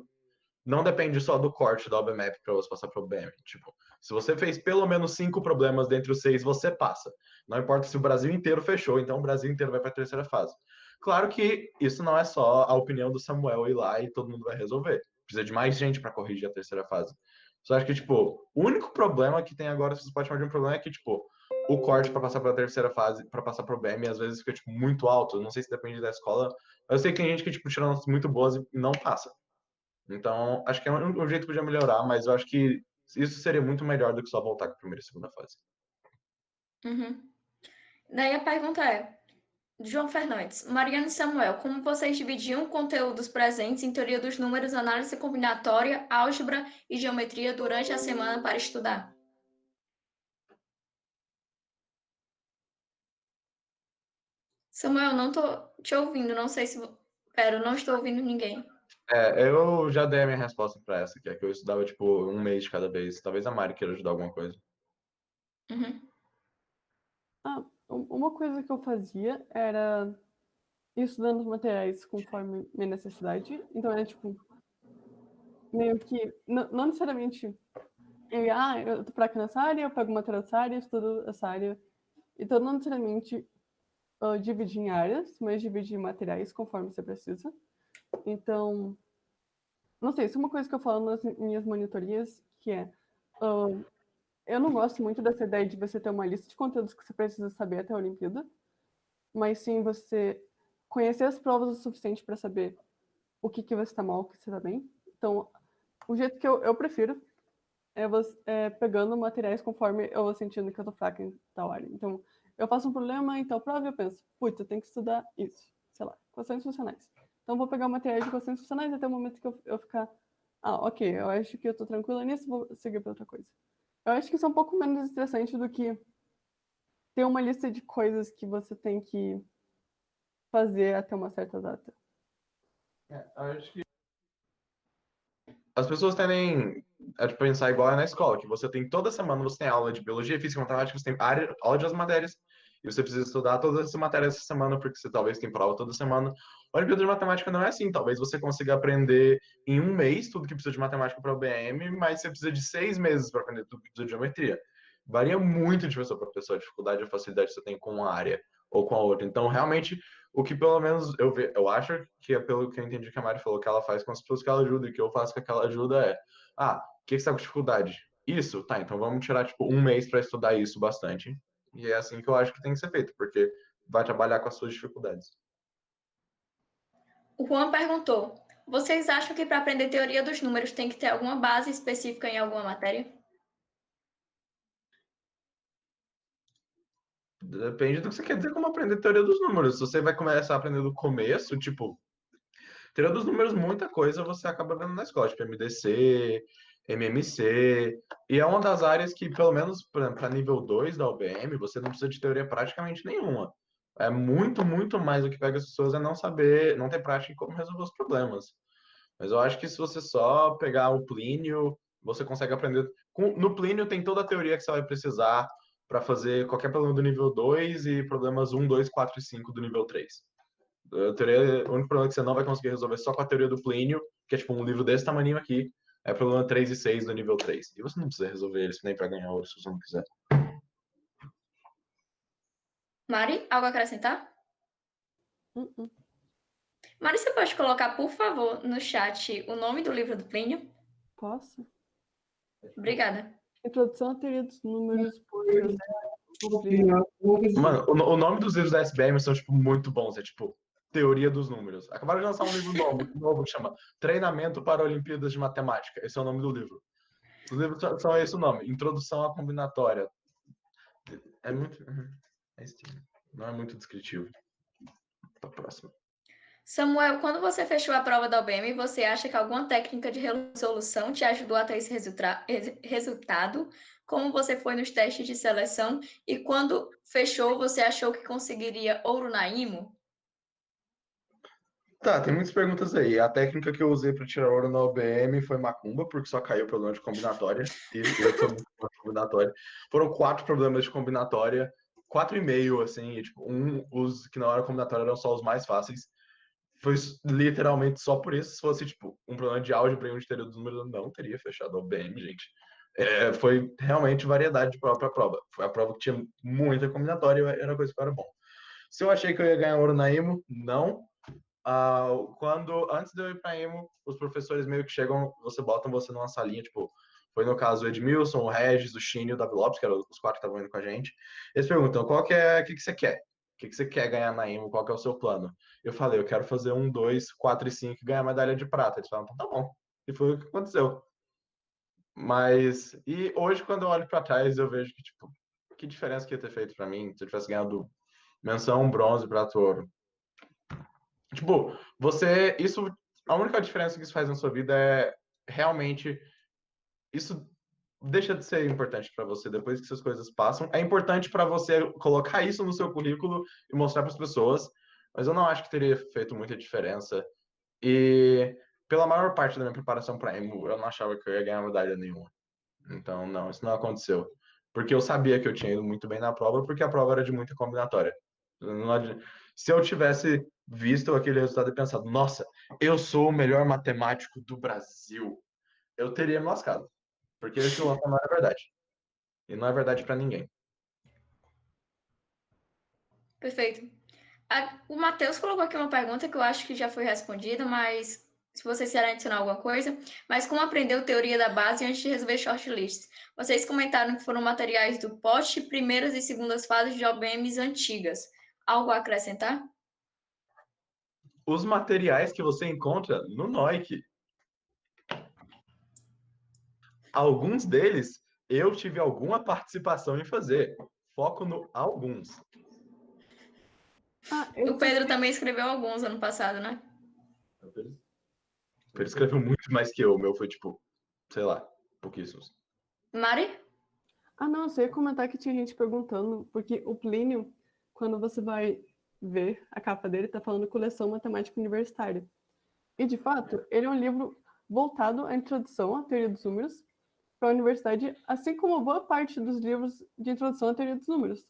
não depende só do corte da OBMAP para você passar para o OBM. Tipo, se você fez pelo menos 5 problemas dentre os 6, você passa. Não importa se o Brasil inteiro fechou, então o Brasil inteiro vai para a terceira fase. Claro que isso não é só a opinião do Samuel ir lá e todo mundo vai resolver. Precisa de mais gente para corrigir a terceira fase. Só acho que, tipo, o único problema que tem agora, se você pode chamar de um problema, é que, tipo, o corte para passar para a terceira fase, para passar para o BM, às vezes fica, tipo, muito alto. Não sei se depende da escola. Eu sei que tem gente que, tipo, tira notas muito boas e não passa. Então, acho que é um jeito que podia melhorar, mas eu acho que isso seria muito melhor do que só voltar com a primeira e segunda fase. Uhum. Daí a pergunta é: João Fernandes, Mariana e Samuel, como vocês dividiam conteúdos presentes em teoria dos números, análise combinatória, álgebra e geometria durante a semana para estudar? Samuel, não estou te ouvindo, não sei se... Pera, eu não estou ouvindo ninguém. Eu já dei a minha resposta pra essa, que é que eu estudava, tipo, um mês de cada vez. Talvez a Mari queira ajudar alguma coisa. Uhum. Uma coisa que eu fazia era ir estudando os materiais conforme minha necessidade. Então era tipo, meio que, não necessariamente eu tô fraca nessa área, eu pego uma matéria dessa área, estudo essa área. Então não necessariamente dividir em áreas, mas dividir em materiais conforme você precisa. Então, não sei, isso é uma coisa que eu falo nas minhas monitorias, que é, eu não gosto muito dessa ideia de você ter uma lista de conteúdos que você precisa saber até a Olimpíada, mas sim você conhecer as provas o suficiente para saber o que você está mal, o que você está bem. Então, o jeito que eu prefiro é pegando materiais conforme eu vou sentindo que eu tô fraca em tal área. Então, eu faço um problema em tal prova e eu penso, putz, eu tenho que estudar isso, sei lá, equações funcionais. Então, vou pegar materiais de equações funcionais até o momento que eu ficar, ok, eu acho que eu tô tranquila nisso, vou seguir para outra coisa. Eu acho que isso é um pouco menos estressante do que ter uma lista de coisas que você tem que fazer até uma certa data. Acho que as pessoas tendem a tipo, pensar igual é na escola, que você tem toda semana, você tem aula de biologia, física, matemática, você tem aula de as matérias, e você precisa estudar todas essas matérias essa semana, porque você talvez tem prova toda semana. A Olimpíada de Matemática não é assim, talvez você consiga aprender em um mês tudo que precisa de matemática para o BM, mas você precisa de 6 meses para aprender tudo que precisa de geometria. Varia muito de pessoa para pessoa, a dificuldade e a facilidade que você tem com uma área ou com a outra. Então, realmente, o que pelo menos eu acho que é pelo que eu entendi que a Mari falou, que ela faz com as pessoas que ela ajuda, e que eu faço com aquela ajuda o que você tá com dificuldade? Isso? Tá, então vamos tirar, tipo, um mês para estudar isso bastante. E é assim que eu acho que tem que ser feito, porque vai trabalhar com as suas dificuldades. O Juan perguntou, vocês acham que para aprender teoria dos números tem que ter alguma base específica em alguma matéria? Depende do que você quer dizer como aprender teoria dos números. Se você vai começar a aprender do começo, tipo, teoria dos números, muita coisa você acaba vendo na escola, tipo MDC, MMC, e é uma das áreas que, pelo menos para nível 2 da UBM, você não precisa de teoria praticamente nenhuma. É muito, muito mais o que pega as pessoas é não saber, não ter prática em como resolver os problemas. Mas eu acho que se você só pegar o Plínio, você consegue aprender. No Plínio tem toda a teoria que você vai precisar para fazer qualquer problema do nível 2 e problemas 1, 2, 4 e 5 do nível 3. O único problema que você não vai conseguir resolver só com a teoria do Plínio, que é tipo um livro desse tamanho aqui, é problema 3 e 6 do nível 3. E você não precisa resolver eles nem para ganhar ouro se você não quiser. Mari, algo a acrescentar? Uh-uh. Mari, você pode colocar, por favor, no chat o nome do livro do Plínio? Posso? Obrigada. Introdução à teoria dos números por José Plínio. Mano, o nome dos livros da SBM são, tipo, muito bons. É, tipo, Teoria dos Números. Acabaram de lançar um livro novo que chama Treinamento para Olimpíadas de Matemática. Esse é o nome do livro. Os livros são esse o nome. Introdução à Combinatória. É muito... É estranho. Não é muito descritivo. Pra próxima. Samuel, quando você fechou a prova da OBM, você acha que alguma técnica de resolução te ajudou a ter esse resultado? Como você foi nos testes de seleção? E quando fechou, você achou que conseguiria ouro na IMO? Tá, tem muitas perguntas aí. A técnica que eu usei para tirar ouro na OBM foi macumba, porque só caiu problema de combinatória. E eu sou muito bom de combinatória. Foram 4 problemas de combinatória, 4,5, assim, e, tipo, os que na hora combinatória eram só os mais fáceis. Foi literalmente só por isso. Se fosse, tipo, um problema de álgebra e um de teoria dos números, eu não teria fechado a OBM, gente. Foi realmente variedade de prova para prova. Foi a prova que tinha muita combinatória e era a coisa que era bom. Se eu achei que eu ia ganhar ouro na IMO, não. Antes de eu ir para IMO, os professores meio que chegam, botam você numa salinha, tipo, foi no caso o Edmilson, o Regis, o Chine e o Davi Lopes, que eram os 4 que estavam indo com a gente. Eles perguntam, o que você quer? O que você quer ganhar na IMO? Qual que é o seu plano? Eu falei, eu quero fazer 1, 2, 4 e 5 e ganhar medalha de prata. Eles falaram, então tá bom. E foi o que aconteceu. E hoje, quando eu olho para trás, eu vejo que, tipo, que diferença que ia ter feito para mim se eu tivesse ganhado menção bronze, prata, ouro. Tipo, a única diferença que isso faz na sua vida é realmente isso deixa de ser importante para você depois que essas coisas passam. É importante para você colocar isso no seu currículo e mostrar para as pessoas, mas eu não acho que teria feito muita diferença. E pela maior parte da minha preparação para EMU, eu não achava que eu ia ganhar medalha nenhuma. Então, não, isso não aconteceu. Porque eu sabia que eu tinha ido muito bem na prova, porque a prova era de muita combinatória. Se eu tivesse visto aquele resultado e pensado, nossa, eu sou o melhor matemático do Brasil, eu teria me lascado. Porque esse lance não é verdade. E não é verdade para ninguém. Perfeito. O Matheus colocou aqui uma pergunta que eu acho que já foi respondida, mas se vocês querem adicionar alguma coisa. Mas como aprendeu teoria da base antes de resolver shortlists? Vocês comentaram que foram materiais do POST, primeiras e segundas fases de OBMs antigas. Algo a acrescentar? Os materiais que você encontra no NOIC, alguns deles eu tive alguma participação em fazer. Foco no alguns. O Pedro também escreveu alguns ano passado, né? Ele escreveu muito mais que eu. O meu foi tipo, sei lá, pouquíssimos. Mari? Não, eu só ia comentar que tinha gente perguntando, porque o Plínio, quando você vai ver a capa dele, tá falando coleção matemática universitária. E, de fato, ele é um livro voltado à introdução à teoria dos números para a universidade, assim como boa parte dos livros de introdução à teoria dos números.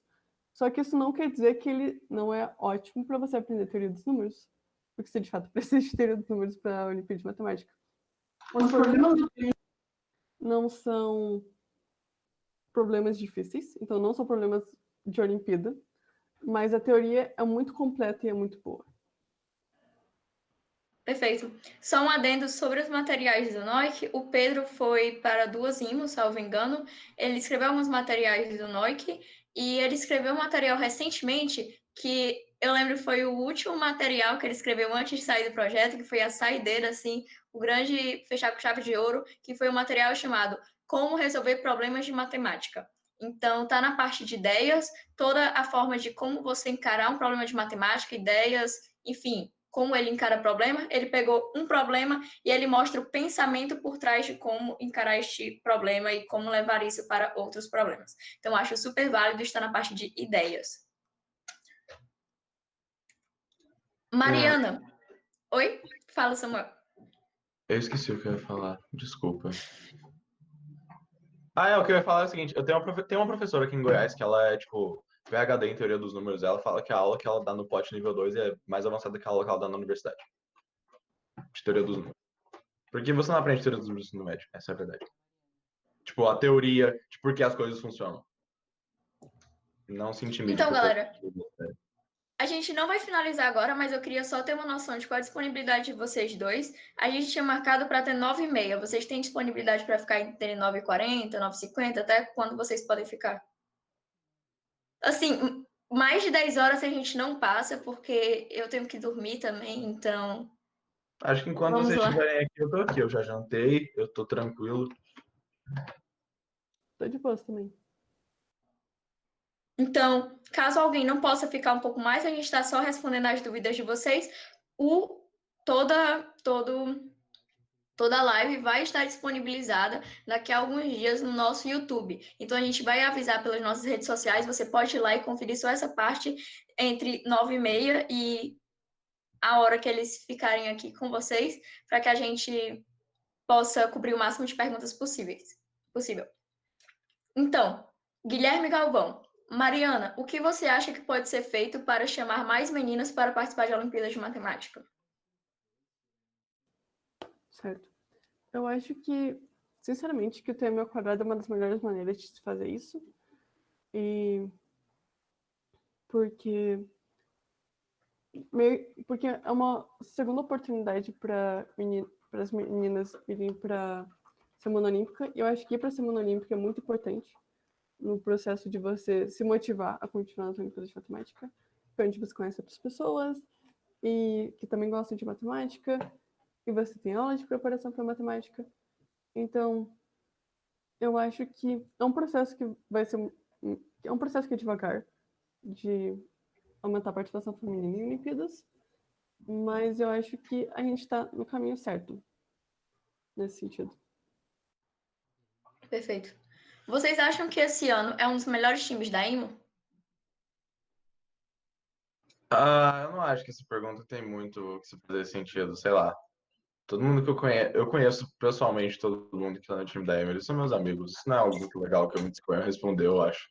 Só que isso não quer dizer que ele não é ótimo para você aprender teoria dos números, porque você, de fato, precisa de teoria dos números para a Olimpíada de Matemática. Os problemas não são problemas difíceis, então não são problemas de Olimpíada, mas a teoria é muito completa e é muito boa. Perfeito. Só um adendo sobre os materiais do NOIC. O Pedro foi para 2 IMOs, salvo engano. Ele escreveu alguns materiais do NOIC e ele escreveu um material recentemente que eu lembro foi o último material que ele escreveu antes de sair do projeto, que foi a saideira, assim, o grande fechar com chave de ouro, que foi um material chamado Como Resolver Problemas de Matemática. Então, tá na parte de ideias, toda a forma de como você encarar um problema de matemática, ideias, enfim, como ele encara problema, ele pegou um problema e ele mostra o pensamento por trás de como encarar este problema e como levar isso para outros problemas. Então, acho super válido estar na parte de ideias. Mariana. Oi? Fala, Samuel. Eu esqueci o que eu ia falar. Desculpa. O que eu ia falar é o seguinte, tenho uma professora aqui em Goiás que ela é, tipo, PhD em teoria dos números. Ela fala que a aula que ela dá no POT nível 2 é mais avançada que a aula que ela dá na universidade. De teoria dos números. Porque você não aprende teoria dos números no médio, essa é a verdade. Tipo, a teoria de por que as coisas funcionam. Não se intimide Então, por coisas. galera, a gente não vai finalizar agora, mas eu queria só ter uma noção de qual a disponibilidade de vocês dois. A gente tinha marcado para ter 9h30. Vocês têm disponibilidade para ficar entre 9h40, 9h50? Até quando vocês podem ficar? Assim, mais de 10 horas a gente não passa, porque eu tenho que dormir também, então. Acho que enquanto Vamos vocês lá. estiverem aqui, eu tô aqui. Eu já jantei, eu tô tranquilo. Tô de boa também. Então, caso alguém não possa ficar um pouco mais, a gente está só respondendo as dúvidas de vocês. O, toda, todo, toda a live vai estar disponibilizada daqui a alguns dias no nosso YouTube. Então, a gente vai avisar pelas nossas redes sociais. Você pode ir lá e conferir só essa parte entre 9h30 e a hora que eles ficarem aqui com vocês, para que a gente possa cobrir o máximo de perguntas possível. Então, Guilherme Galvão, Mariana, o que você acha que pode ser feito para chamar mais meninas para participar de Olimpíadas de Matemática? Certo. Eu acho que, sinceramente, que o TM ao quadrado é uma das melhores maneiras de se fazer isso. E porque é uma segunda oportunidade para as meninas irem para a Semana Olímpica. E eu acho que ir para a Semana Olímpica é muito importante no processo de você se motivar a continuar nas Olimpíadas de Matemática, onde você conhece outras pessoas e que também gostam de matemática, e você tem aula de preparação para matemática. Então, eu acho que é um processo que vai ser é um processo que é devagar, de aumentar a participação feminina em Olimpíadas, mas eu acho que a gente está no caminho certo nesse sentido. Perfeito. Vocês acham que esse ano é um dos melhores times da IMO? Eu não acho que essa pergunta tem muito que se fazer sentido, sei lá. Todo mundo que eu conheço pessoalmente todo mundo que tá no time da Emily, são meus amigos. Isso não é algo muito legal que eu me disponho a responder, eu acho.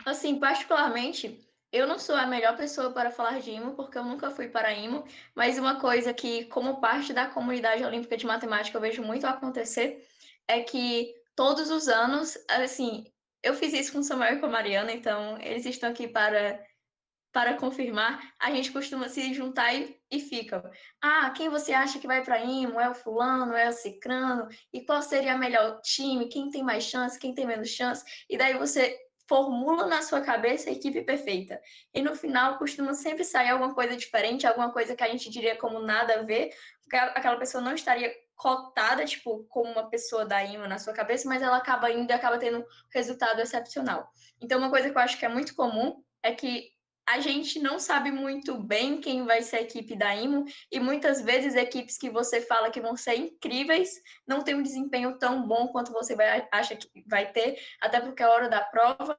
Assim, particularmente, eu não sou a melhor pessoa para falar de IMO, porque eu nunca fui para IMO, mas uma coisa que, como parte da comunidade olímpica de matemática, eu vejo muito acontecer é que todos os anos, assim, eu fiz isso com o Samuel e com a Mariana, então eles estão aqui para confirmar, a gente costuma se juntar e fica. Ah, quem você acha que vai para IMO? É o fulano, é o cicrano? E qual seria o melhor time? Quem tem mais chance? Quem tem menos chance? E daí você formula na sua cabeça a equipe perfeita. E no final costuma sempre sair alguma coisa diferente, alguma coisa que a gente diria como nada a ver, porque aquela pessoa não estaria cotada, tipo, como uma pessoa da IMA na sua cabeça, mas ela acaba indo e acaba tendo um resultado excepcional. Então, uma coisa que eu acho que é muito comum é que a gente não sabe muito bem quem vai ser a equipe da IMO e muitas vezes equipes que você fala que vão ser incríveis não tem um desempenho tão bom quanto você acha que vai ter, até porque a hora da prova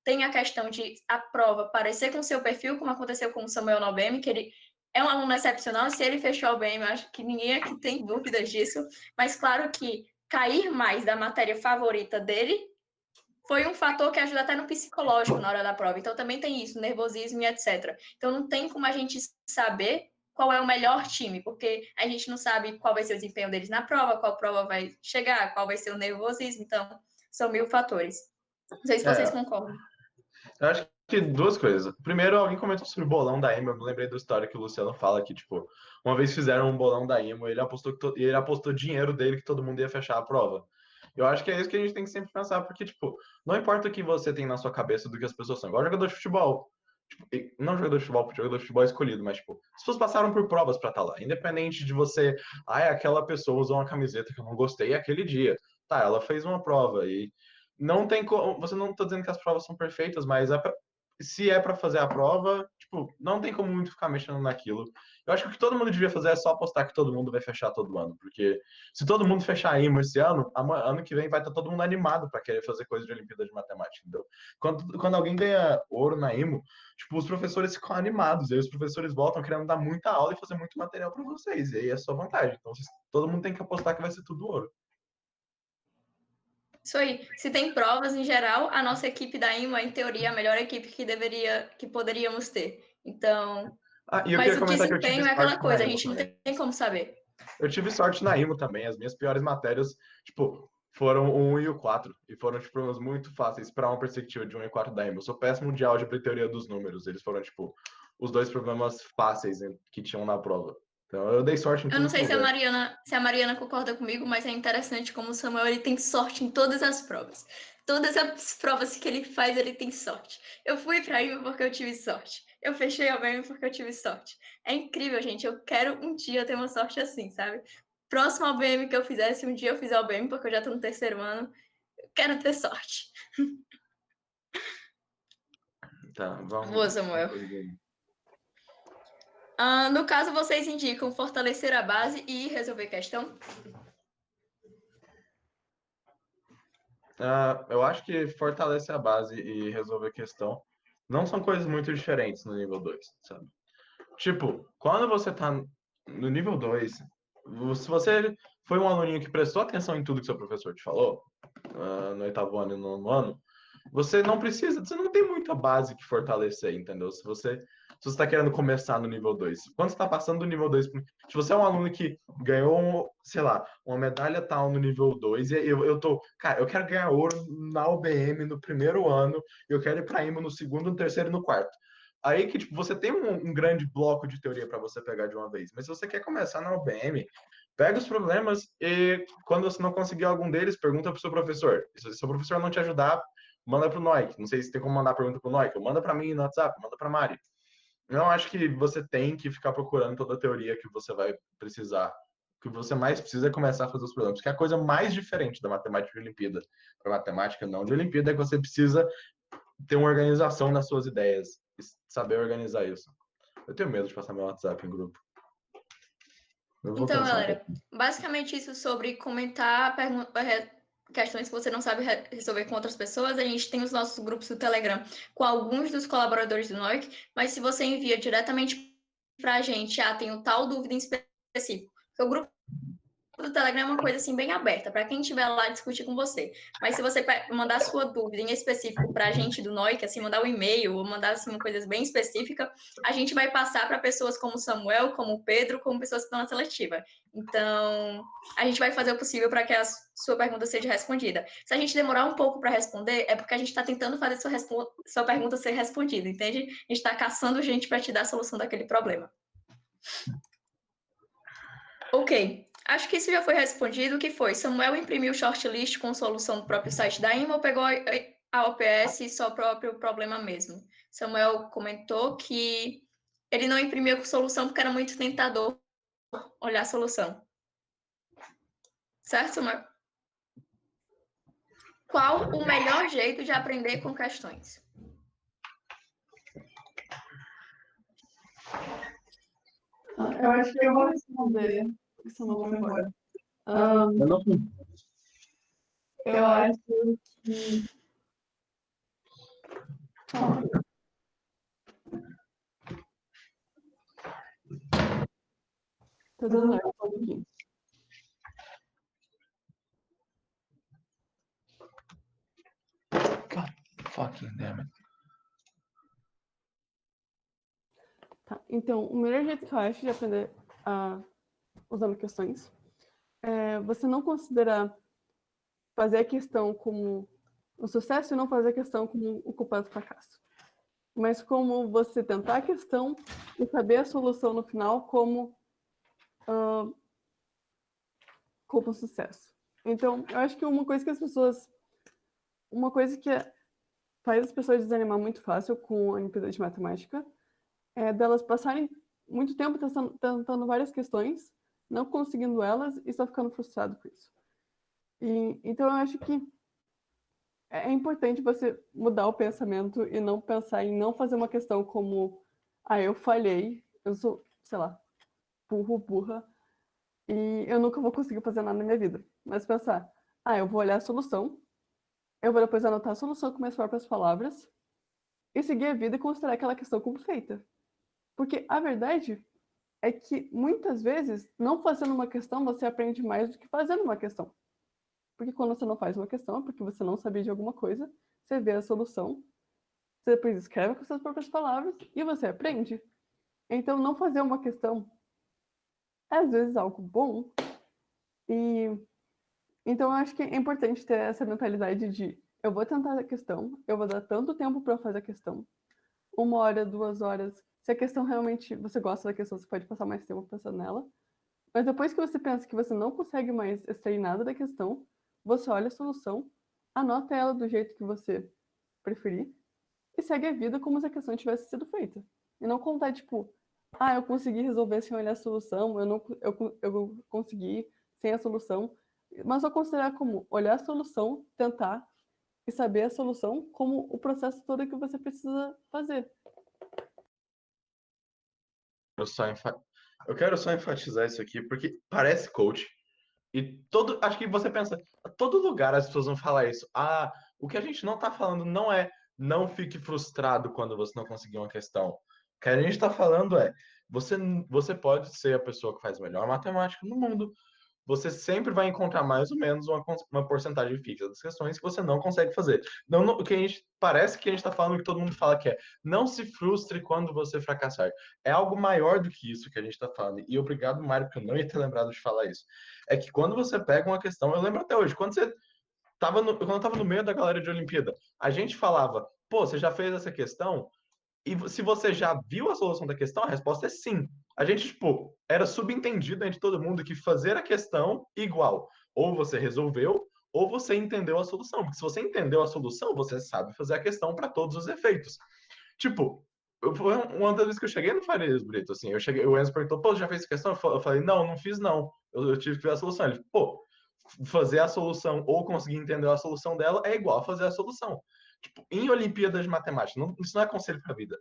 tem a questão de a prova parecer com o seu perfil, como aconteceu com o Samuel no OBM, que ele é um aluno excepcional, se ele fechou o OBM, eu acho que ninguém aqui tem dúvidas disso, mas claro que cair mais da matéria favorita dele foi um fator que ajuda até no psicológico na hora da prova. Então também tem isso, nervosismo e etc. Então não tem como a gente saber qual é o melhor time, porque a gente não sabe qual vai ser o desempenho deles na prova, qual prova vai chegar, qual vai ser o nervosismo. Então são mil fatores. Não sei se vocês É, concordam. eu acho que duas coisas. Primeiro, alguém comentou sobre o bolão da Emo. Eu me lembrei da história que o Luciano fala que, tipo, uma vez fizeram um bolão da Emo, ele apostou dinheiro dele que todo mundo ia fechar a prova. Eu acho que é isso que a gente tem que sempre pensar, porque, tipo, não importa o que você tem na sua cabeça do que as pessoas são, igual jogador de futebol. Tipo, não jogador de futebol, porque jogador de futebol é escolhido, mas, tipo, as pessoas passaram por provas pra estar lá. Independente de você, aquela pessoa usou uma camiseta que eu não gostei aquele dia. Tá, ela fez uma prova e não tem como. Você não tá dizendo que as provas são perfeitas, mas se é para fazer a prova, tipo, não tem como muito ficar mexendo naquilo. Eu acho que o que todo mundo devia fazer é só apostar que todo mundo vai fechar todo ano, porque se todo mundo fechar a IMO esse ano, ano que vem vai estar todo mundo animado para querer fazer coisa de Olimpíada de Matemática, entendeu? Quando alguém ganha ouro na IMO, tipo, os professores ficam animados, e aí os professores voltam querendo dar muita aula e fazer muito material para vocês, e aí é sua vantagem. Então, todo mundo tem que apostar que vai ser tudo ouro. Isso aí. Se tem provas em geral, a nossa equipe da IMA, em teoria, é a melhor equipe que poderíamos ter. Então, E eu mas queria o comentar que eu tive desempenho é aquela sorte na coisa, a IMO gente não também. tem como saber. Eu tive sorte na IMO também. As minhas piores matérias, tipo, foram o 1 e o 4. E foram, tipo, problemas muito fáceis para uma perspectiva de 1 e 4 da IMO. Eu sou péssimo de álgebra e teoria dos números. Eles foram, tipo, os dois problemas fáceis que tinham na prova. Então, eu dei sorte em Eu não tudo que sei é lugar. se a Mariana concorda comigo, mas é interessante como o Samuel ele tem sorte em todas as provas. Todas as provas que ele faz, ele tem sorte. Eu fui para IMA porque eu tive sorte. Eu fechei a BM porque eu tive sorte. É incrível, gente. Eu quero um dia ter uma sorte assim, sabe? Próximo ao BM que eu fizesse, um dia eu fizer o BM, porque eu já tô no terceiro ano, eu quero ter sorte. Tá, Boa, vamos. Samuel. No caso, vocês indicam fortalecer a base e resolver questão? Eu acho que fortalecer a base e resolver questão não são coisas muito diferentes no nível 2, sabe? Tipo, quando você tá no nível 2, se você foi um aluninho que prestou atenção em tudo que seu professor te falou, no oitavo ano e no nono ano, você não precisa, você não tem muita base que fortalecer, entendeu? Se você está querendo começar no nível 2, quando você está passando do nível 2, se você é um aluno que ganhou, sei lá, uma medalha tal no nível 2, e eu tô, cara, eu quero ganhar ouro na UBM no primeiro ano, eu quero ir para IMA no segundo, no terceiro e no quarto. Aí que, tipo, você tem um grande bloco de teoria para você pegar de uma vez, mas se você quer começar na UBM, pega os problemas e quando você não conseguir algum deles, pergunta para o seu professor. Se o seu professor não te ajudar, manda para o Noik. Não sei se tem como mandar pergunta para o Noik. Manda para mim no WhatsApp, manda para Mari. Eu não acho que você tem que ficar procurando toda a teoria que você vai precisar. O que você mais precisa é começar a fazer os problemas. Que é a coisa mais diferente da matemática de Olimpíada para matemática não de Olimpíada é que você precisa ter uma organização nas suas ideias, saber organizar isso. Eu tenho medo de passar meu WhatsApp em grupo. Eu vou Então, pensar um galera, pouco. basicamente isso sobre comentar questões que você não sabe resolver com outras pessoas. A gente tem os nossos grupos do Telegram com alguns dos colaboradores do NOIC, mas se você envia diretamente para a gente, tem tal dúvida em específico, porque o grupo do Telegram é uma coisa assim bem aberta para quem estiver lá discutir com você. Mas se você mandar sua dúvida em específico para a gente do NOIC, assim, mandar um e-mail ou mandar assim uma coisa bem específica, a gente vai passar para pessoas como o Samuel, como o Pedro, como pessoas que estão na seletiva. Então, a gente vai fazer o possível para que a sua pergunta seja respondida. Se a gente demorar um pouco para responder, é porque a gente está tentando fazer sua pergunta ser respondida, entende? A gente está caçando gente para te dar a solução daquele problema. Ok. Acho que isso já foi respondido. O que foi? Samuel imprimiu o shortlist com solução do próprio site da IMA ou pegou a OPS e só o próprio problema mesmo? Samuel comentou que ele não imprimiu solução porque era muito tentador olhar a solução. Certo, Samuel? Qual o melhor jeito de aprender com questões? Eu acho que eu vou responder, porque senão eu vou embora. Eu acho que... Tá dando certo um pouquinho. God fucking damn it. Tá, então, o melhor jeito que eu acho de aprender usando questões é você não considerar fazer a questão como um sucesso e não fazer a questão como o culpado do fracasso. Mas como você tentar a questão e saber a solução no final como um sucesso. Então, eu acho que uma coisa que faz as pessoas desanimar muito fácil com a Olimpíada de Matemática é delas passarem muito tempo tentando várias questões, não conseguindo elas e só ficando frustrado com isso. Então, eu acho que é importante você mudar o pensamento e não pensar em não fazer uma questão como eu falhei, eu sou, sei lá, burra, e eu nunca vou conseguir fazer nada na minha vida. Mas pensar, eu vou olhar a solução, eu vou depois anotar a solução com minhas próprias palavras e seguir a vida e considerar aquela questão como feita. Porque a verdade é que, muitas vezes, não fazendo uma questão, você aprende mais do que fazendo uma questão. Porque quando você não faz uma questão, é porque você não sabia de alguma coisa, você vê a solução, você depois escreve com suas próprias palavras e você aprende. Então, não fazer uma questão é, às vezes, algo bom. Então, eu acho que é importante ter essa mentalidade de eu vou tentar a questão, eu vou dar tanto tempo para fazer a questão. 1 hora, 2 horas. Se a questão realmente você gosta da questão, você pode passar mais tempo pensando nela. Mas depois que você pensa que você não consegue mais extrair nada da questão, você olha a solução, anota ela do jeito que você preferir e segue a vida como se a questão tivesse sido feita. E não contar, tipo, eu consegui resolver sem olhar a solução, eu consegui sem a solução. Mas só considerar como olhar a solução, tentar e saber a solução como o processo todo que você precisa fazer. Eu quero só enfatizar isso aqui, porque parece coach. E acho que você pensa, todo lugar as pessoas vão falar isso. O que a gente não tá falando não é não fique frustrado quando você não conseguir uma questão. O que a gente tá falando é, você pode ser a pessoa que faz melhor matemática no mundo. Você sempre vai encontrar mais ou menos uma porcentagem fixa das questões que você não consegue fazer. O que parece que a gente está falando que todo mundo fala que é não se frustre quando você fracassar. É algo maior do que isso que a gente está falando. E obrigado, Mário, porque eu não ia ter lembrado de falar isso. É que quando você pega uma questão, eu lembro até hoje, quando eu estava no meio da galera de Olimpíada, a gente falava, pô, você já fez essa questão? E se você já viu a solução da questão, a resposta é sim. A gente, tipo, era subentendido entre todo mundo que fazer a questão igual. Ou você resolveu, ou você entendeu a solução. Porque se você entendeu a solução, você sabe fazer a questão para todos os efeitos. Tipo, foi uma das vezes que eu cheguei no Farias Brito, assim, o Enzo perguntou, pô, já fez a questão? Eu falei, não fiz não. Eu tive que ver a solução. Ele, pô, fazer a solução ou conseguir entender a solução dela é igual a fazer a solução. Tipo, em Olimpíadas de Matemática, isso não é conselho para a vida.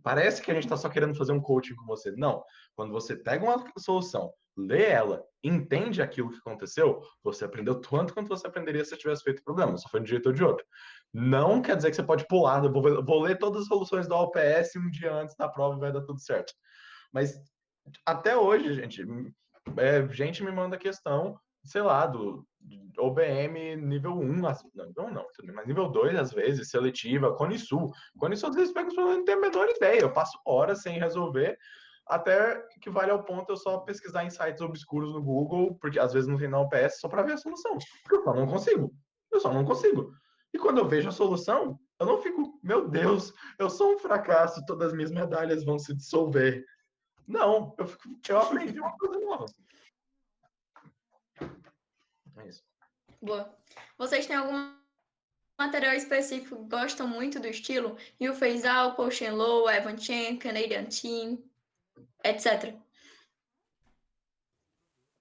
Parece que a gente está só querendo fazer um coaching com você. Não. Quando você pega uma solução, lê ela, entende aquilo que aconteceu, você aprendeu tanto quanto você aprenderia se tivesse feito o problema. Só foi de um jeito ou de outro. Não quer dizer que você pode pular. Vou ler todas as soluções do OPS um dia antes da prova e vai dar tudo certo. Mas até hoje, gente me manda questão, sei lá, do OBM nível 1, não, mas nível 2 às vezes, seletiva, Cone Sul. Cone Sul às vezes pega os problemas, não tenho a menor ideia, eu passo horas sem resolver, até que vale ao ponto eu só pesquisar em sites obscuros no Google, porque às vezes não tem na OPS, só para ver a solução. Porque eu só não consigo. Eu só não consigo. E quando eu vejo a solução, eu não fico, meu Deus, eu sou um fracasso, todas as minhas medalhas vão se dissolver. Não, eu aprendi uma coisa nova. É isso. Boa. Vocês têm algum material específico que gostam muito do estilo? You Phase Out, Potion Low, Evan Chen, Canadian Team, etc.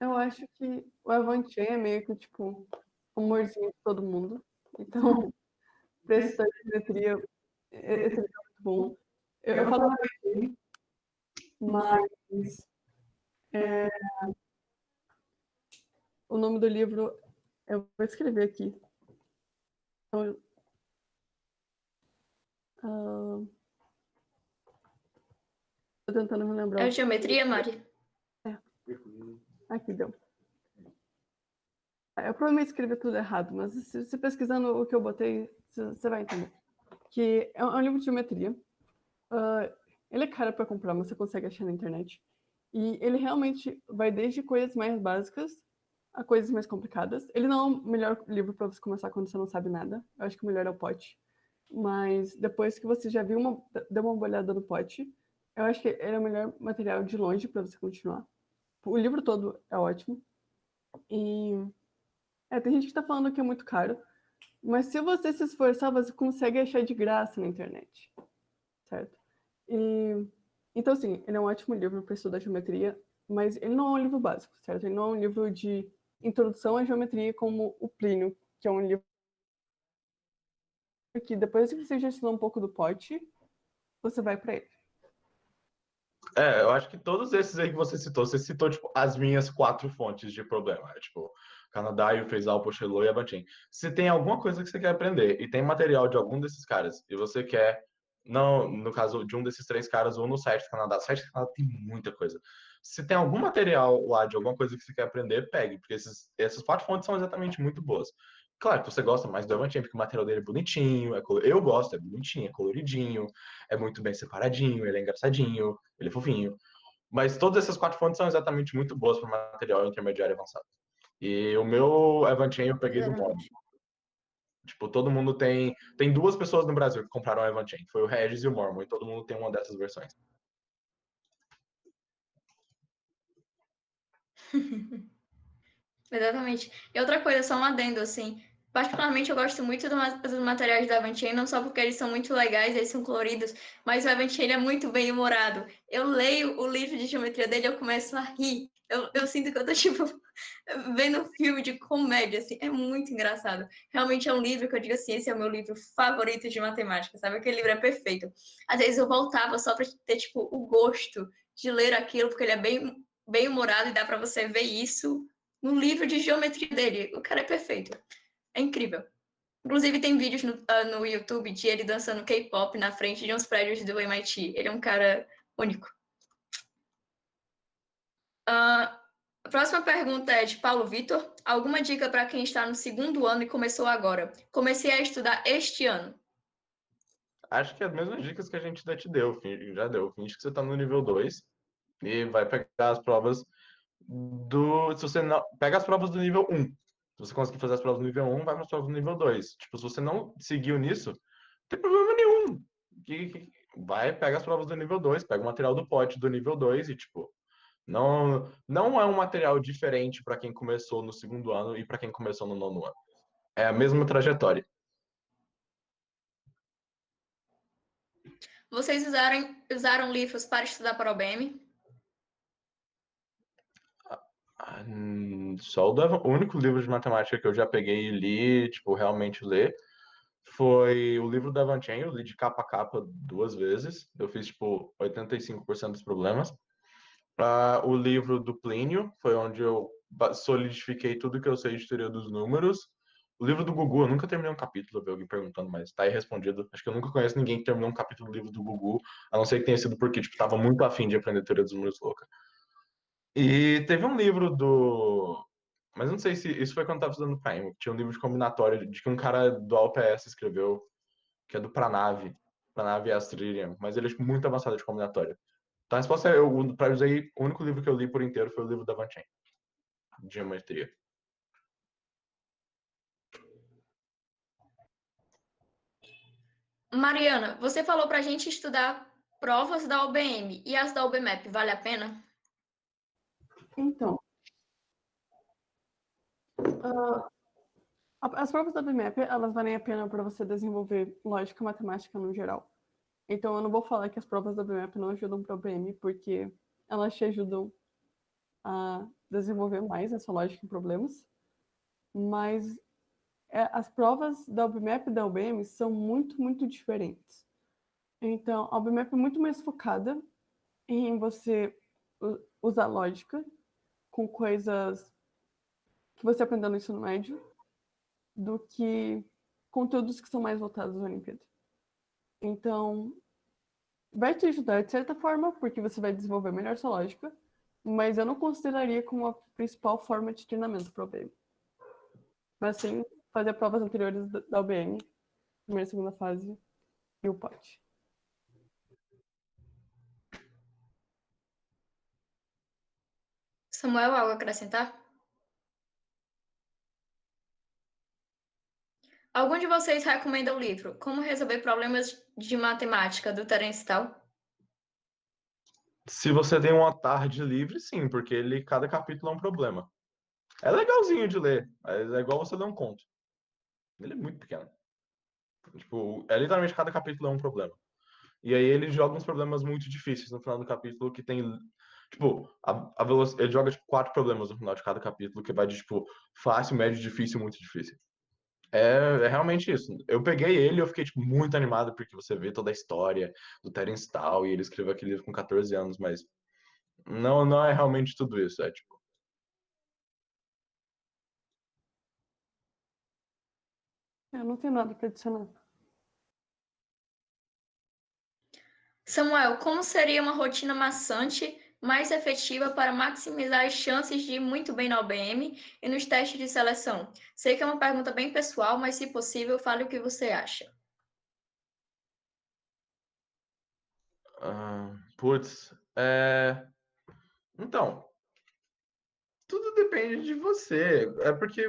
Eu acho que o Avantê é meio que, tipo, o humorzinho de todo mundo. Então, preço da geometria, esse livro é muito bom. Eu falo Avantê, mas o nome do livro, eu vou escrever aqui. Então, tô tentando me lembrar. É geometria, Mari? Aqui deu. Eu provavelmente escrevi tudo errado, mas se pesquisando o que eu botei, você vai entender. Que é um livro de geometria. Ele é caro para comprar, mas você consegue achar na internet. E ele realmente vai desde coisas mais básicas a coisas mais complicadas. Ele não é o melhor livro para você começar quando você não sabe nada. Eu acho que o melhor é o Pote. Mas depois que você já deu uma olhada no Pote, eu acho que ele é o melhor material de longe para você continuar. O livro todo é ótimo. E tem gente que tá falando que é muito caro, mas se você se esforçar, você consegue achar de graça na internet, certo? Então, assim, ele é um ótimo livro para estudar geometria, mas ele não é um livro básico, certo? Ele não é um livro de introdução à geometria como o Plínio, que é um livro que depois que você já estudou um pouco do Pote, você vai para ele. Eu acho que todos esses aí que você citou, tipo, as minhas 4 fontes de problema. Tipo, Canadá, Ufezal, Pochelô e Avantin. Se tem alguma coisa que você quer aprender e tem material de algum desses caras e você quer, não, no caso de um desses 3 caras, ou no site do Canadá. O site do Canadá tem muita coisa. Se tem algum material lá de alguma coisa que você quer aprender, pegue, porque essas 4 fontes são exatamente muito boas. Claro que você gosta mais do Avantin, porque o material dele é bonitinho, eu gosto, é bonitinho, é coloridinho, é muito bem separadinho, ele é engraçadinho, ele é fofinho. Mas todas essas 4 fontes são exatamente muito boas para material intermediário e avançado. E o meu Evanchain eu peguei do mod. Tipo, todo mundo tem. Tem 2 pessoas no Brasil que compraram o Evanchain. Foi o Regis e o Mormon. E todo mundo tem uma dessas versões. Exatamente. E outra coisa, só um adendo, assim. Particularmente, eu gosto muito dos materiais da Avanti, não só porque eles são muito legais, eles são coloridos, mas o Avanti é muito bem humorado. Eu leio o livro de geometria dele e eu começo a rir. Eu sinto que eu tô, tipo, vendo um filme de comédia, assim. É muito engraçado. Realmente é um livro que eu digo assim, esse é o meu livro favorito de matemática, sabe? Aquele livro é perfeito. Às vezes eu voltava só pra ter, tipo, o gosto de ler aquilo, porque ele é bem humorado e dá pra você ver isso no livro de geometria dele. O cara é perfeito. É incrível. Inclusive, tem vídeos no YouTube de ele dançando K-pop na frente de uns prédios do MIT. Ele é um cara único. A próxima pergunta é de Paulo Vitor. Alguma dica para quem está no segundo ano e começou agora? Comecei a estudar este ano. Acho que é as mesmas dicas que a gente já deu. Finge que você tá no nível 2 e vai pegar as provas do. Se você não. Pega as provas do nível 1. Se você conseguir fazer as provas do nível 1, vai para as provas do nível 2. Tipo, se você não seguiu nisso, não tem problema nenhum. Vai, pega as provas do nível 2, pega o material do pote do nível 2 e, tipo, não é um material diferente para quem começou no segundo ano e para quem começou no nono ano. É a mesma trajetória. Vocês usaram livros para estudar para o OBM? Só o único livro de matemática que eu já peguei e li, tipo, realmente ler, foi o livro da Van Chain, eu li de capa a capa 2 vezes. Eu fiz, tipo, 85% dos problemas. O livro do Plínio, foi onde eu solidifiquei tudo que eu sei de teoria dos números. O livro do Gugu, eu nunca terminei um capítulo, eu vi alguém perguntando, mas tá aí respondido. Acho que eu nunca conheço ninguém que terminou um capítulo do livro do Gugu, a não ser que tenha sido porque, tipo, tava muito afim de aprender teoria dos números louca. E teve um livro do... Mas eu não sei se isso foi quando eu tava estudando Prime. Tinha um livro de combinatório de que um cara do ALPS escreveu, que é do Pranav. Pranav e Astrillian. Mas ele é, tipo, muito avançado de combinatório. Então a resposta é, para usei, o único livro que eu li por inteiro foi o livro da Van Chain, de geometria. Mariana, você falou para a gente estudar provas da OBM e as da OBMAP, vale a pena? Então, as provas da BMAP, elas valem a pena para você desenvolver lógica matemática no geral. Então, eu não vou falar que as provas da BMAP não ajudam para o OBM, porque elas te ajudam a desenvolver mais essa lógica em problemas, mas as provas da OBMAP e da OBM são muito, muito diferentes. Então, a OBMAP é muito mais focada em você usar lógica com coisas que você aprendeu no ensino médio do que conteúdos que são mais voltados à Olimpíada. Então, vai te ajudar de certa forma, porque você vai desenvolver melhor sua lógica, mas eu não consideraria como a principal forma de treinamento para o OBM. Mas sim, fazer provas anteriores da OBM, primeira e segunda fase, e o POT. Samuel, algo a acrescentar? Algum de vocês recomenda o livro Como Resolver Problemas de Matemática, do Terence Tao? Se você tem uma tarde livre, sim, porque ele, cada capítulo é um problema. É legalzinho de ler, mas é igual você ler um conto. Ele é muito pequeno. Tipo, é literalmente cada capítulo é um problema. E aí ele joga uns problemas muito difíceis no final do capítulo que tem. Tipo, ele joga tipo, 4 problemas no final de cada capítulo, que vai de tipo fácil, médio, difícil, muito difícil. É realmente isso. Eu peguei ele e eu fiquei tipo, muito animado, porque você vê toda a história do Terence Tao e ele escreveu aquele livro com 14 anos, mas não é realmente tudo isso. É tipo. Eu não tenho nada para adicionar. Samuel, como seria uma rotina maçante mais efetiva para maximizar as chances de ir muito bem na OBM e nos testes de seleção? Sei que é uma pergunta bem pessoal, mas se possível, fale o que você acha. Putz, então, tudo depende de você. É porque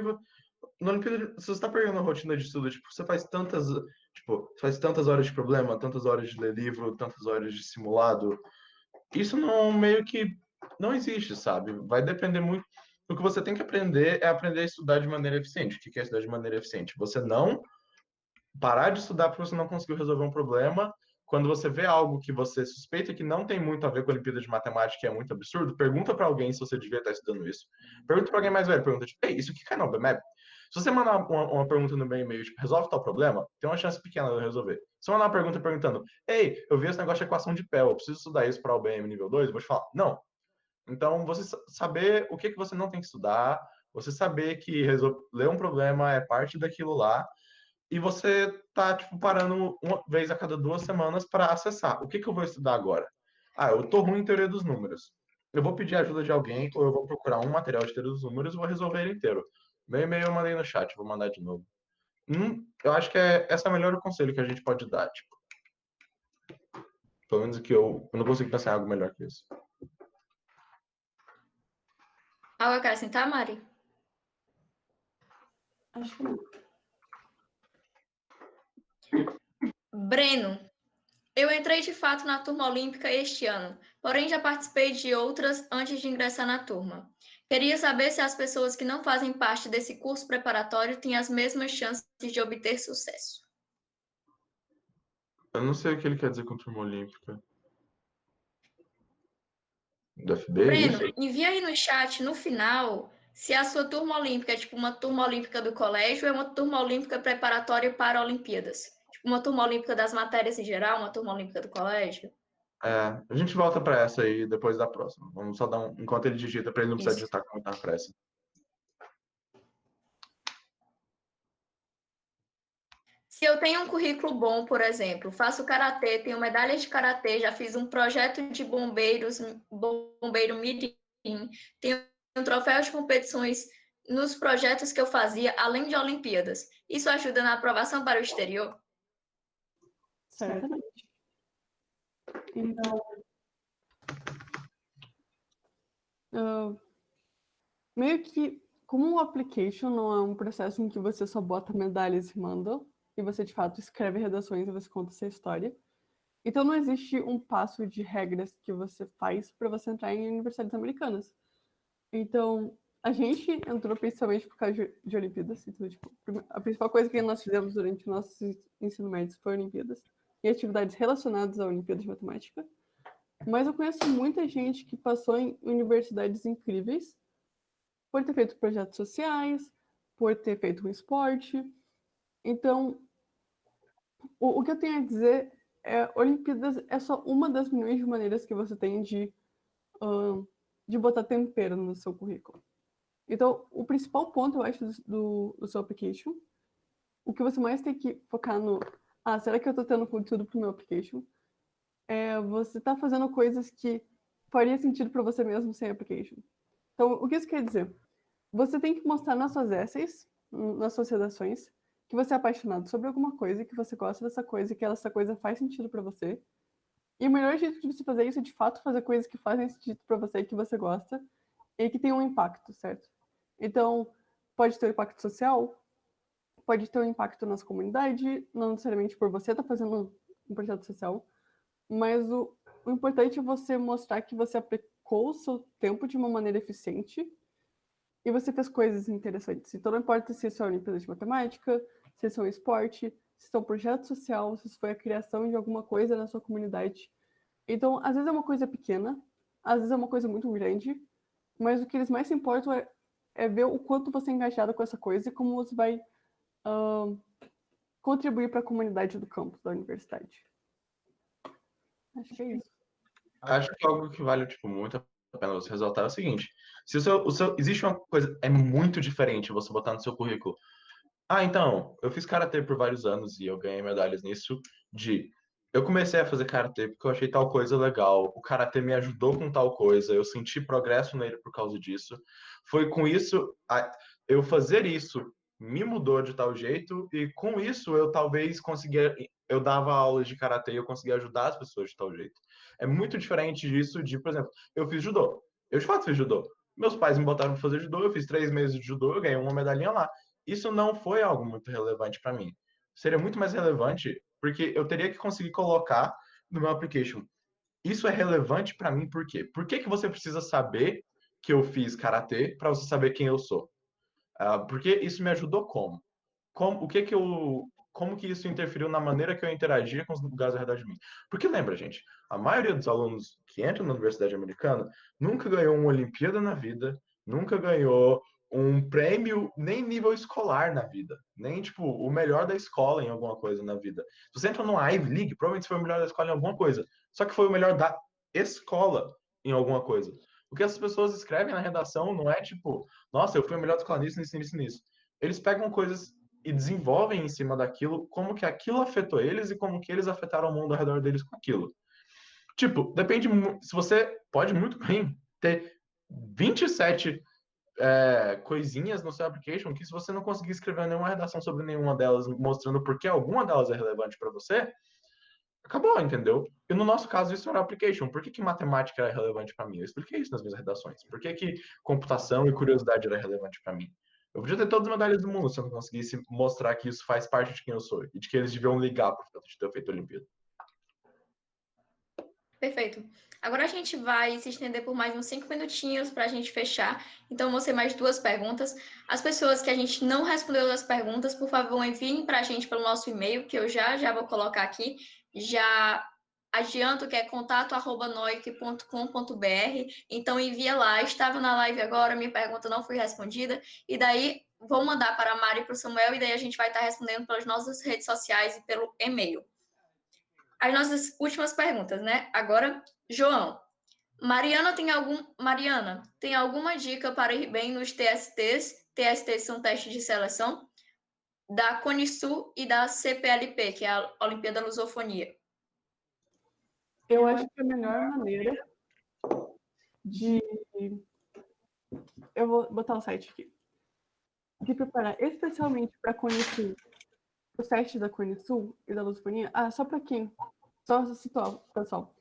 na Olimpíada, se você está pegando a rotina de estudo, tipo, você faz tantas horas de problema, tantas horas de ler livro, tantas horas de simulado. Isso não meio que não existe, sabe? Vai depender muito. O que você tem que aprender é aprender a estudar de maneira eficiente. O que é estudar de maneira eficiente? Você não parar de estudar porque você não conseguiu resolver um problema. Quando você vê algo que você suspeita que não tem muito a ver com a Olimpíada de Matemática, que é muito absurdo, pergunta para alguém se você devia estar estudando isso. Pergunta para alguém mais velho, pergunta tipo, ei, isso aqui cai no BMAP? Se você mandar uma pergunta no meu e-mail, tipo, resolve tal problema, tem uma chance pequena de resolver. Se eu mandar uma pergunta perguntando, ei, eu vi esse negócio de equação de Pell, eu preciso estudar isso para o BM nível 2, eu vou te falar, não. Então, você saber o que você não tem que estudar, você saber que ler um problema é parte daquilo lá, e você tá, tipo, parando uma vez a cada 2 semanas para acessar. O que eu vou estudar agora? Ah, eu tô ruim em teoria dos números. Eu vou pedir ajuda de alguém ou eu vou procurar um material de teoria dos números e vou resolver ele inteiro. Meu e-mail eu mandei no chat, vou mandar de novo. Eu acho que esse é o melhor conselho que a gente pode dar, tipo. Pelo menos que eu não consigo pensar em algo melhor que isso. Algo a acrescentar, Mari? Acho que não. Breno, eu entrei de fato na turma olímpica este ano, porém já participei de outras antes de ingressar na turma. Queria saber se as pessoas que não fazem parte desse curso preparatório têm as mesmas chances de obter sucesso. Eu não sei o que ele quer dizer com turma olímpica. Do FB, é isso? Breno, envia aí no chat no final Se a sua turma olímpica é tipo uma turma olímpica do colégio, é uma turma olímpica preparatória para Olimpíadas. Tipo, uma turma olímpica das matérias em geral, uma turma olímpica do colégio. A gente volta para essa aí depois da próxima. Vamos só dar enquanto ele digita para ele não precisar Isso. digitar como tá na pressa. Se eu tenho um currículo bom, por exemplo, faço karatê, tenho medalhas de karatê, já fiz um projeto de bombeiro mirim, tenho um troféu de competições nos projetos que eu fazia, além de Olimpíadas. Isso ajuda na aprovação para o exterior? Certamente. Então, meio que, como um application não é um processo em que você só bota medalhas e manda, e você de fato escreve redações e você conta essa história. Então não existe um passo de regras que você faz para você entrar em universidades americanas. Então, a gente entrou principalmente por causa de Olimpíadas. Então, tipo, a principal coisa que nós fizemos durante o nosso ensino médio foi Olimpíadas e atividades relacionadas à Olimpíadas de Matemática. Mas eu conheço muita gente que passou em universidades incríveis por ter feito projetos sociais, por ter feito um esporte. Então, o que eu tenho a dizer é Olimpíadas é só uma das milhões de maneiras que você tem de botar tempero no seu currículo. Então, o principal ponto, eu acho, do seu application, o que você mais tem que focar no será que eu estou tendo conteúdo para o meu application? É você tá fazendo coisas que faria sentido para você mesmo sem application. Então, o que isso quer dizer? Você tem que mostrar nas suas essays, nas suas redações, que você é apaixonado sobre alguma coisa, que você gosta dessa coisa, que essa coisa faz sentido para você. E o melhor jeito de você fazer isso é, de fato, fazer coisas que fazem sentido para você e que você gosta e que tem um impacto, certo? Então, pode ter um impacto social, pode ter um impacto na sua comunidade, não necessariamente por você estar fazendo um projeto social, mas o importante é você mostrar que você aplicou o seu tempo de uma maneira eficiente e você fez coisas interessantes. Então não importa se isso é uma Olimpíada de Matemática, se isso é um esporte, se isso é um projeto social, se isso foi a criação de alguma coisa na sua comunidade. Então, às vezes é uma coisa pequena, às vezes é uma coisa muito grande, mas o que eles mais se importam é ver o quanto você é engajado com essa coisa e como você vai contribuir para a comunidade do campus da universidade. Acho que é isso. Acho que algo que vale tipo, muito a pena você ressaltar é o seguinte: se existe uma coisa, é muito diferente você botar no seu currículo. Então, eu fiz karatê por vários anos e eu ganhei medalhas nisso. Eu comecei a fazer karatê porque eu achei tal coisa legal. O karatê me ajudou com tal coisa. Eu senti progresso nele por causa disso. Foi com isso, eu fazer isso me mudou de tal jeito e com isso eu talvez conseguia. Eu dava aulas de karatê e eu conseguia ajudar as pessoas de tal jeito. É muito diferente disso por exemplo, eu fiz judô. Eu de fato fiz judô. Meus pais me botaram para fazer judô, eu fiz 3 meses de judô, eu ganhei uma medalhinha lá. Isso não foi algo muito relevante para mim. Seria muito mais relevante porque eu teria que conseguir colocar no meu application. Isso é relevante para mim por quê? Por que que você precisa saber que eu fiz karatê para você saber quem eu sou? Porque isso me ajudou como? Como que isso interferiu na maneira que eu interagia com os lugares ao redor de mim? Porque lembra, gente, a maioria dos alunos que entram na universidade americana nunca ganhou uma Olimpíada na vida, nunca ganhou um prêmio nem nível escolar na vida, nem tipo o melhor da escola em alguma coisa na vida. Se você entra no Ivy League, provavelmente você foi o melhor da escola em alguma coisa, só que foi o melhor da escola em alguma coisa. O que essas pessoas escrevem na redação não é tipo, nossa, eu fui o melhor da escola nisso, nisso, nisso, nisso. Eles pegam coisas e desenvolvem em cima daquilo como que aquilo afetou eles e como que eles afetaram o mundo ao redor deles com aquilo. Tipo, depende, se você pode muito bem ter 27 coisinhas no seu application que se você não conseguir escrever nenhuma redação sobre nenhuma delas, mostrando por que alguma delas é relevante para você, acabou, entendeu? E no nosso caso, isso era application. Por que que matemática era relevante para mim? Eu expliquei isso nas minhas redações. Por que que computação e curiosidade era relevante para mim? Eu podia ter todas as medalhas do mundo se eu não conseguisse mostrar que isso faz parte de quem eu sou e de que eles deviam ligar por fato de ter feito a Olimpíada. Perfeito. Agora a gente vai se estender por mais uns 5 minutinhos para a gente fechar. Então, vão ser mais 2 perguntas. As pessoas que a gente não respondeu as perguntas, por favor, enviem para a gente pelo nosso e-mail, que eu já vou colocar aqui. Já adianto que é contato@noic.com.br, então envia lá. Estava na live agora, minha pergunta não foi respondida, e daí vou mandar para a Mari e para o Samuel, e daí a gente vai estar respondendo pelas nossas redes sociais e pelo e-mail. As nossas últimas perguntas, né? Agora, João. Mariana, tem alguma dica para ir bem nos TSTs? TSTs são testes de seleção da Conisul e da CPLP, que é a Olimpíada da Lusofonia. Eu acho que a melhor maneira de... Eu vou botar o site aqui. De preparar especialmente para a Conisul, os testes da Conisul e da Lusofonia. Só para quem... Só situar, pessoal.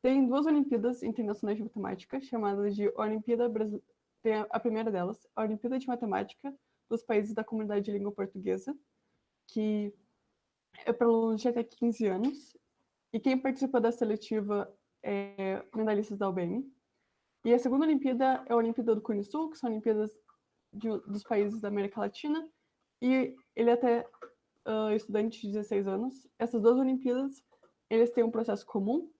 Tem 2 Olimpíadas Internacionais de Matemática, chamadas de Olimpíada Brasileira. Tem a primeira delas, a Olimpíada de Matemática dos países da comunidade de língua portuguesa, que é para alunos de até 15 anos. E quem participa da seletiva é medalhistas da UBM. E a segunda Olimpíada é a Olimpíada do Cone Sul, que são Olimpíadas dos países da América Latina. E ele é até estudante de 16 anos. Essas 2 Olimpíadas, eles têm um processo comum,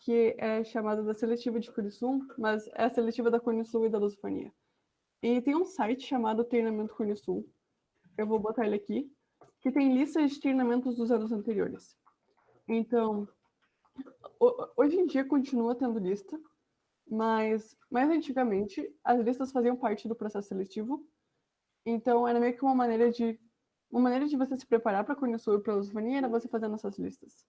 que é chamada da seletiva de Cone Sul, mas é a seletiva da Cone Sul e da Lusofonia. E tem um site chamado Treinamento Cone Sul, eu vou botar ele aqui, que tem listas de treinamentos dos anos anteriores. Então, hoje em dia continua tendo lista, mas mais antigamente as listas faziam parte do processo seletivo. Então, era meio que uma maneira de você se preparar para a Cone Sul e para a Lusofonia era você fazendo essas listas.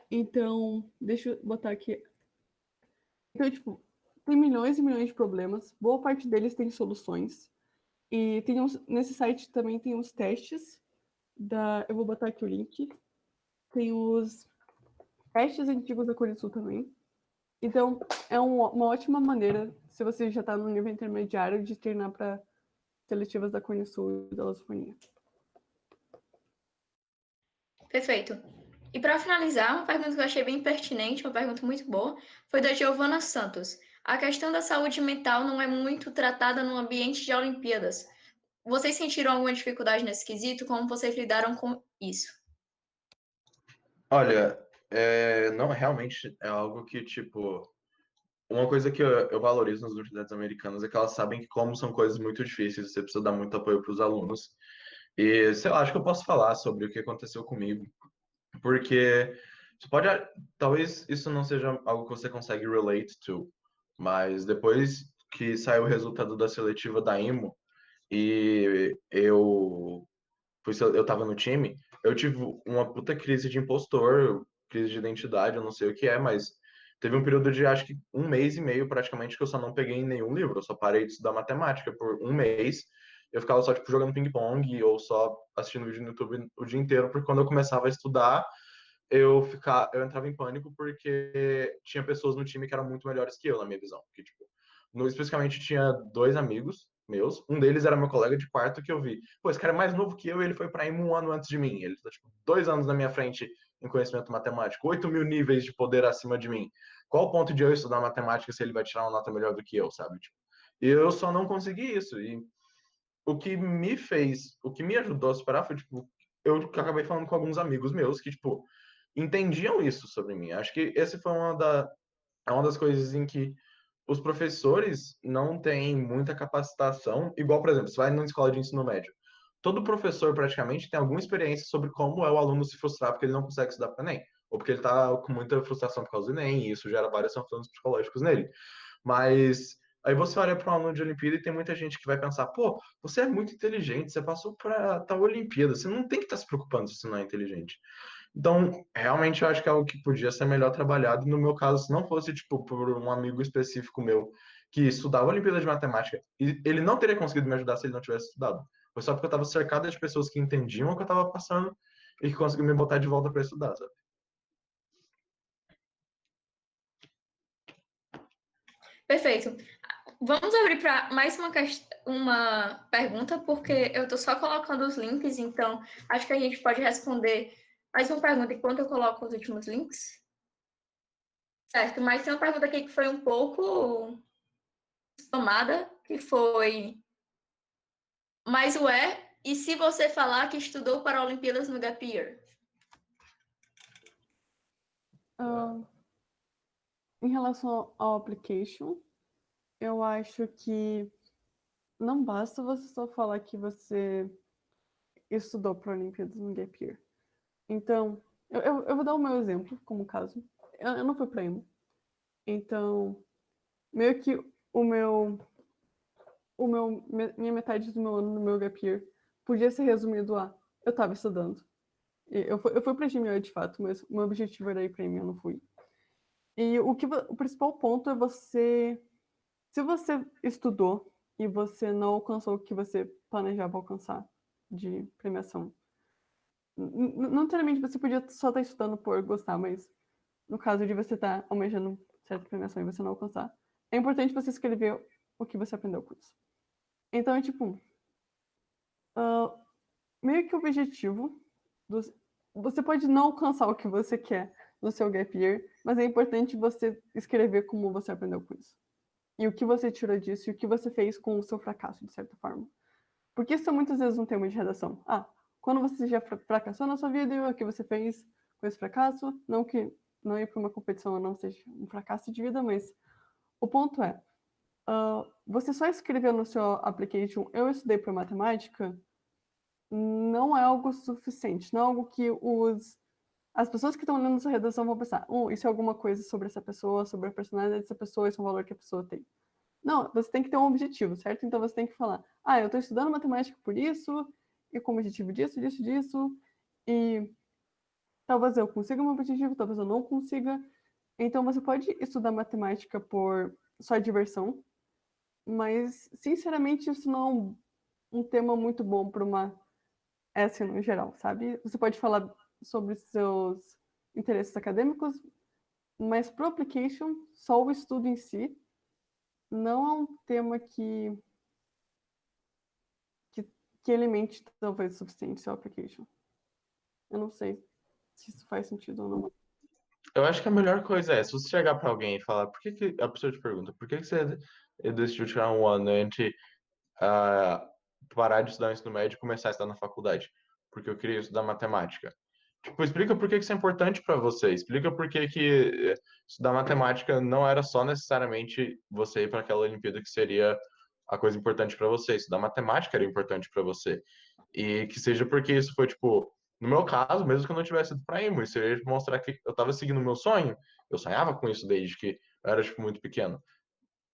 Então, deixa eu botar aqui. Então, tipo, tem milhões e milhões de problemas. Boa parte deles tem soluções. E nesse site também tem os testes eu vou botar aqui o link. Tem os testes antigos da Conisul também. Então, é uma ótima maneira, se você já está no nível intermediário, de treinar para seletivas da Conisul e da Lusofonia. Perfeito. E para finalizar, uma pergunta que eu achei bem pertinente, uma pergunta muito boa, foi da Giovana Santos. A questão da saúde mental não é muito tratada no ambiente de Olimpíadas. Vocês sentiram alguma dificuldade nesse quesito? Como vocês lidaram com isso? Olha, não, realmente é algo que, tipo, uma coisa que eu valorizo nas universidades americanas é que elas sabem que, como são coisas muito difíceis, você precisa dar muito apoio para os alunos. E, sei lá, acho que eu posso falar sobre o que aconteceu comigo, porque você pode, talvez isso não seja algo que você consegue relate to, mas depois que saiu o resultado da seletiva da IMO e eu tava no time, eu tive uma puta crise de impostor, crise de identidade, eu não sei o que é, mas teve um período de acho que 1 mês e meio praticamente que eu só não peguei nenhum livro, eu só parei de estudar matemática por 1 mês. Eu ficava só tipo jogando ping-pong ou só assistindo vídeo no YouTube o dia inteiro, porque quando eu começava a estudar, eu entrava em pânico porque tinha pessoas no time que eram muito melhores que eu, na minha visão. Que, tipo, especificamente tinha 2 amigos meus, um deles era meu colega de quarto que eu vi. Pô, esse cara é mais novo que eu e ele foi para IMA 1 ano antes de mim. Ele tá, tipo, 2 anos na minha frente em conhecimento matemático, 8 mil níveis de poder acima de mim. Qual o ponto de eu estudar matemática se ele vai tirar uma nota melhor do que eu, sabe? Tipo, e eu só não consegui isso. E o que me ajudou a superar foi, tipo, eu acabei falando com alguns amigos meus que, tipo, entendiam isso sobre mim. Acho que esse foi uma das coisas em que os professores não têm muita capacitação, igual, por exemplo, você vai numa escola de ensino médio. Todo professor, praticamente, tem alguma experiência sobre como é o aluno se frustrar porque ele não consegue estudar para o Enem, ou porque ele está com muita frustração por causa do Enem, e isso gera vários sintomas psicológicos nele. Mas aí você olha para um aluno de Olimpíada e tem muita gente que vai pensar: pô, você é muito inteligente, você passou para tal Olimpíada, você não tem que estar se preocupando se você não é inteligente. Então, realmente eu acho que é algo que podia ser melhor trabalhado. No meu caso, se não fosse, tipo, por um amigo específico meu que estudava a Olimpíada de Matemática, e ele não teria conseguido me ajudar se ele não tivesse estudado. Foi só porque eu estava cercado de pessoas que entendiam o que eu estava passando e que conseguiu me botar de volta para estudar, sabe? Perfeito. Vamos abrir para mais uma pergunta, porque eu estou só colocando os links, então acho que a gente pode responder mais uma pergunta enquanto eu coloco os últimos links. Certo, mas tem uma pergunta aqui que foi um pouco tomada, que foi: mas o E se você falar que estudou para Olimpíadas no Gap Year? Em relação ao application, eu acho que não basta você só falar que você estudou para Olimpíadas no Gap Year. Então, eu vou dar o meu exemplo como caso. Eu não fui para IMO. Então, meio que minha metade do meu ano no meu Gap Year podia ser resumido a eu estava estudando. Eu fui para GMO de fato, mas o meu objetivo era ir para IMO, eu não fui. E o principal ponto é se você estudou e você não alcançou o que você planejava alcançar de premiação, não necessariamente você podia só estar estudando por gostar, mas no caso de você estar almejando certa premiação e você não alcançar, é importante você escrever o que você aprendeu com isso. Então, é tipo, meio que o objetivo, você pode não alcançar o que você quer no seu gap year, mas é importante você escrever como você aprendeu com isso. E o que você tirou disso e o que você fez com o seu fracasso, de certa forma. Porque isso é muitas vezes um tema de redação. Quando você já fracassou na sua vida e o que você fez com esse fracasso, não que não ir para uma competição não seja um fracasso de vida, mas o ponto é, você só escreveu no seu application, eu estudei para matemática, não é algo suficiente, não é algo que as pessoas que estão lendo sua redação vão pensar, isso é alguma coisa sobre essa pessoa, sobre a personalidade dessa pessoa, isso é um valor que a pessoa tem. Não, você tem que ter um objetivo, certo? Então você tem que falar, eu estou estudando matemática por isso, e com o objetivo disso, disso, disso, e talvez eu consiga um objetivo, talvez eu não consiga. Então você pode estudar matemática por só diversão, mas sinceramente isso não é um tema muito bom para uma S no geral, sabe? Você pode falar sobre seus interesses acadêmicos, mas pro application, só o estudo em si não é um tema que elemente talvez o suficiente seu application. Eu não sei se isso faz sentido ou não. Eu acho que a melhor coisa é, se você chegar pra alguém e falar, a pessoa te pergunta, por que você decidiu tirar um ano entre ah, parar de estudar no ensino médio e começar a estudar na faculdade? Porque eu queria estudar matemática. Tipo, explica por que isso é importante para você. Explica por que estudar matemática não era só necessariamente você ir para aquela Olimpíada que seria a coisa importante para você. Estudar matemática era importante para você. E que seja porque isso foi, tipo, no meu caso, mesmo que eu não tivesse ido para IMO, isso iria mostrar que eu estava seguindo o meu sonho. Eu sonhava com isso desde que eu era, tipo, muito pequeno.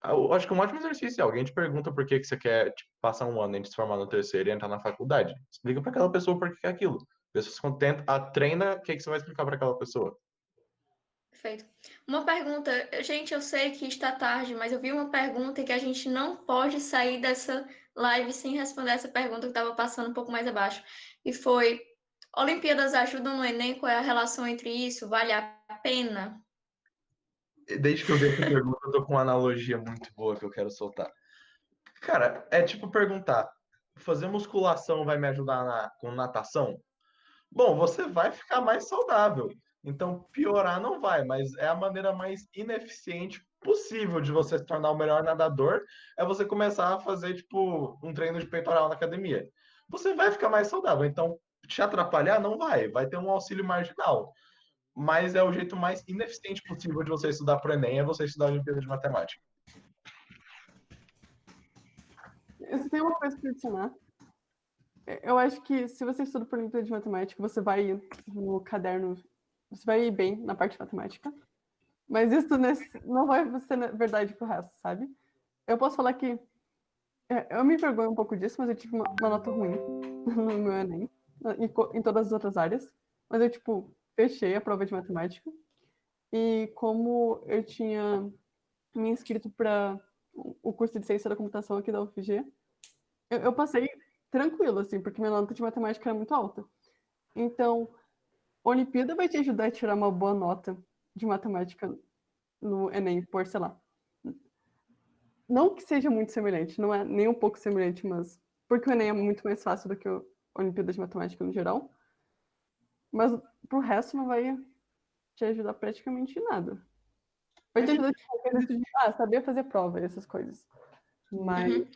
Eu acho que é um ótimo exercício. Alguém te pergunta por que você quer, tipo, passar um ano entre se formar no terceiro e entrar na faculdade. Explica para aquela pessoa por que quer aquilo. Vê se você contenta, treina, o que você vai explicar para aquela pessoa. Perfeito. Uma pergunta, gente, eu sei que está tarde, mas eu vi uma pergunta que a gente não pode sair dessa live sem responder essa pergunta que estava passando um pouco mais abaixo. E foi: Olimpíadas ajudam no Enem? Qual é a relação entre isso? Vale a pena? Desde que eu vi essa pergunta, eu tô com uma analogia muito boa que eu quero soltar. Cara, é tipo perguntar: fazer musculação vai me ajudar com natação? Bom, você vai ficar mais saudável. Então, piorar não vai, mas é a maneira mais ineficiente possível de você se tornar o melhor nadador, é você começar a fazer, tipo, um treino de peitoral na academia. Você vai ficar mais saudável. Então, te atrapalhar não vai. Vai ter um auxílio marginal. Mas é o jeito mais ineficiente possível de você estudar para o Enem, é você estudar a Olimpíada de Matemática. Eu tenho uma coisa para adicionar. Eu acho que se você estuda por Olimpíada de Matemática, você vai ir no caderno, você vai ir bem na parte de matemática, mas isso não vai ser verdade pro resto, sabe? Eu posso falar que eu me envergonho um pouco disso, mas eu tive uma nota ruim no meu Enem, em todas as outras áreas, mas eu, tipo, fechei a prova de matemática e como eu tinha me inscrito para o curso de ciência da computação aqui da UFG, eu passei tranquilo, assim, porque minha nota de matemática era muito alta. Então, a Olimpíada vai te ajudar a tirar uma boa nota de matemática no Enem, por, sei lá. Não que seja muito semelhante, não é nem um pouco semelhante, mas porque o Enem é muito mais fácil do que a Olimpíada de Matemática no geral. Mas pro resto não vai te ajudar praticamente em nada. Vai te ajudar a saber fazer prova, essas coisas. Mas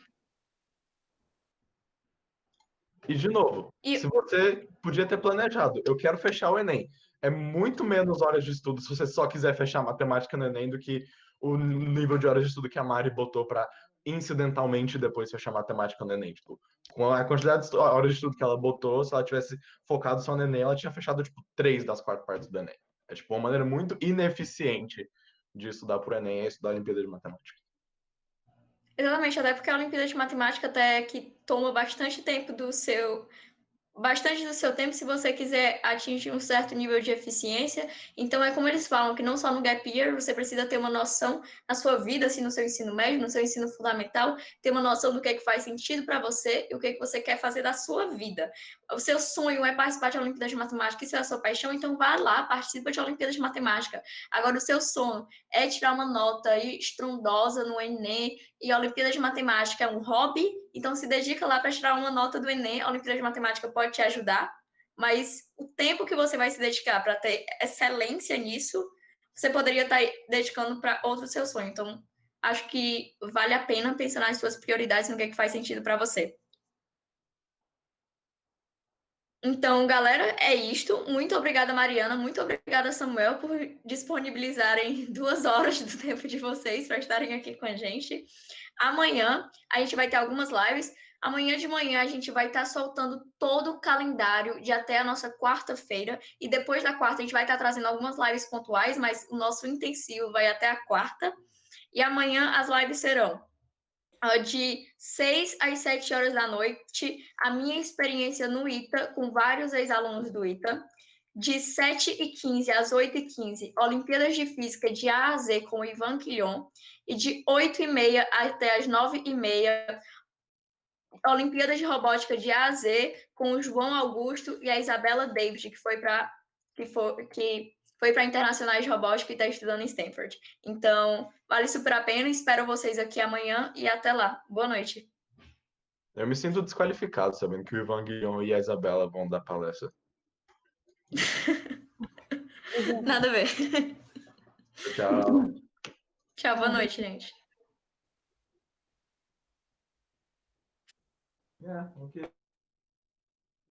E, de novo, E se você podia ter planejado, eu quero fechar o Enem. É muito menos horas de estudo se você só quiser fechar matemática no Enem do que o nível de horas de estudo que a Mari botou para incidentalmente depois fechar matemática no Enem. Tipo, com a quantidade de horas de estudo que ela botou, se ela tivesse focado só no Enem, ela tinha fechado, tipo, 3 das 4 partes do Enem. É, tipo, uma maneira muito ineficiente de estudar por Enem é estudar a Olimpíada de Matemática. exatamente, até porque a Olimpíada de Matemática até que toma bastante do seu tempo se você quiser atingir um certo nível de eficiência. Então, é como eles falam, que não só no gap year você precisa ter uma noção na sua vida, assim, no seu ensino médio, no seu ensino fundamental, ter uma noção do que é que faz sentido para você e o que é que você quer fazer da sua vida. O seu sonho é participar de Olimpíadas de Matemática, isso é a sua paixão, então vá lá, participa de Olimpíadas de Matemática. Agora, o seu sonho é tirar uma nota estrondosa no Enem, e a Olimpíada de Matemática é um hobby, então se dedica lá para tirar uma nota do Enem. A Olimpíada de Matemática pode te ajudar, mas o tempo que você vai se dedicar para ter excelência nisso, você poderia estar dedicando para outro seu sonho. Então, acho que vale a pena pensar nas suas prioridades, no que é que faz sentido para você. Então, galera, é isto. Muito obrigada, Mariana. Muito obrigada, Samuel, por disponibilizarem 2 horas do tempo de vocês para estarem aqui com a gente. Amanhã a gente vai ter algumas lives. Amanhã de manhã a gente vai estar soltando todo o calendário de até a nossa quarta-feira. E depois da quarta a gente vai estar trazendo algumas lives pontuais, mas o nosso intensivo vai até a quarta. E amanhã as lives serão de 6 às 7 horas da noite, a minha experiência no ITA, com vários ex-alunos do ITA. De 7h15 às 8h15, Olimpíadas de Física de A a Z com o Ivan Quilhon. E de 8h30 até as 9h30, Olimpíadas de Robótica de A a Z com o João Augusto e a Isabela David, que foi para Internacionais de Robótica e está estudando em Stanford. Então, vale super a pena. Espero vocês aqui amanhã e até lá. Boa noite. Eu me sinto desqualificado sabendo que o Ivan Guilhom e a Isabela vão dar palestra. Nada a ver. Tchau. Tchau, boa noite, gente. Yeah, okay.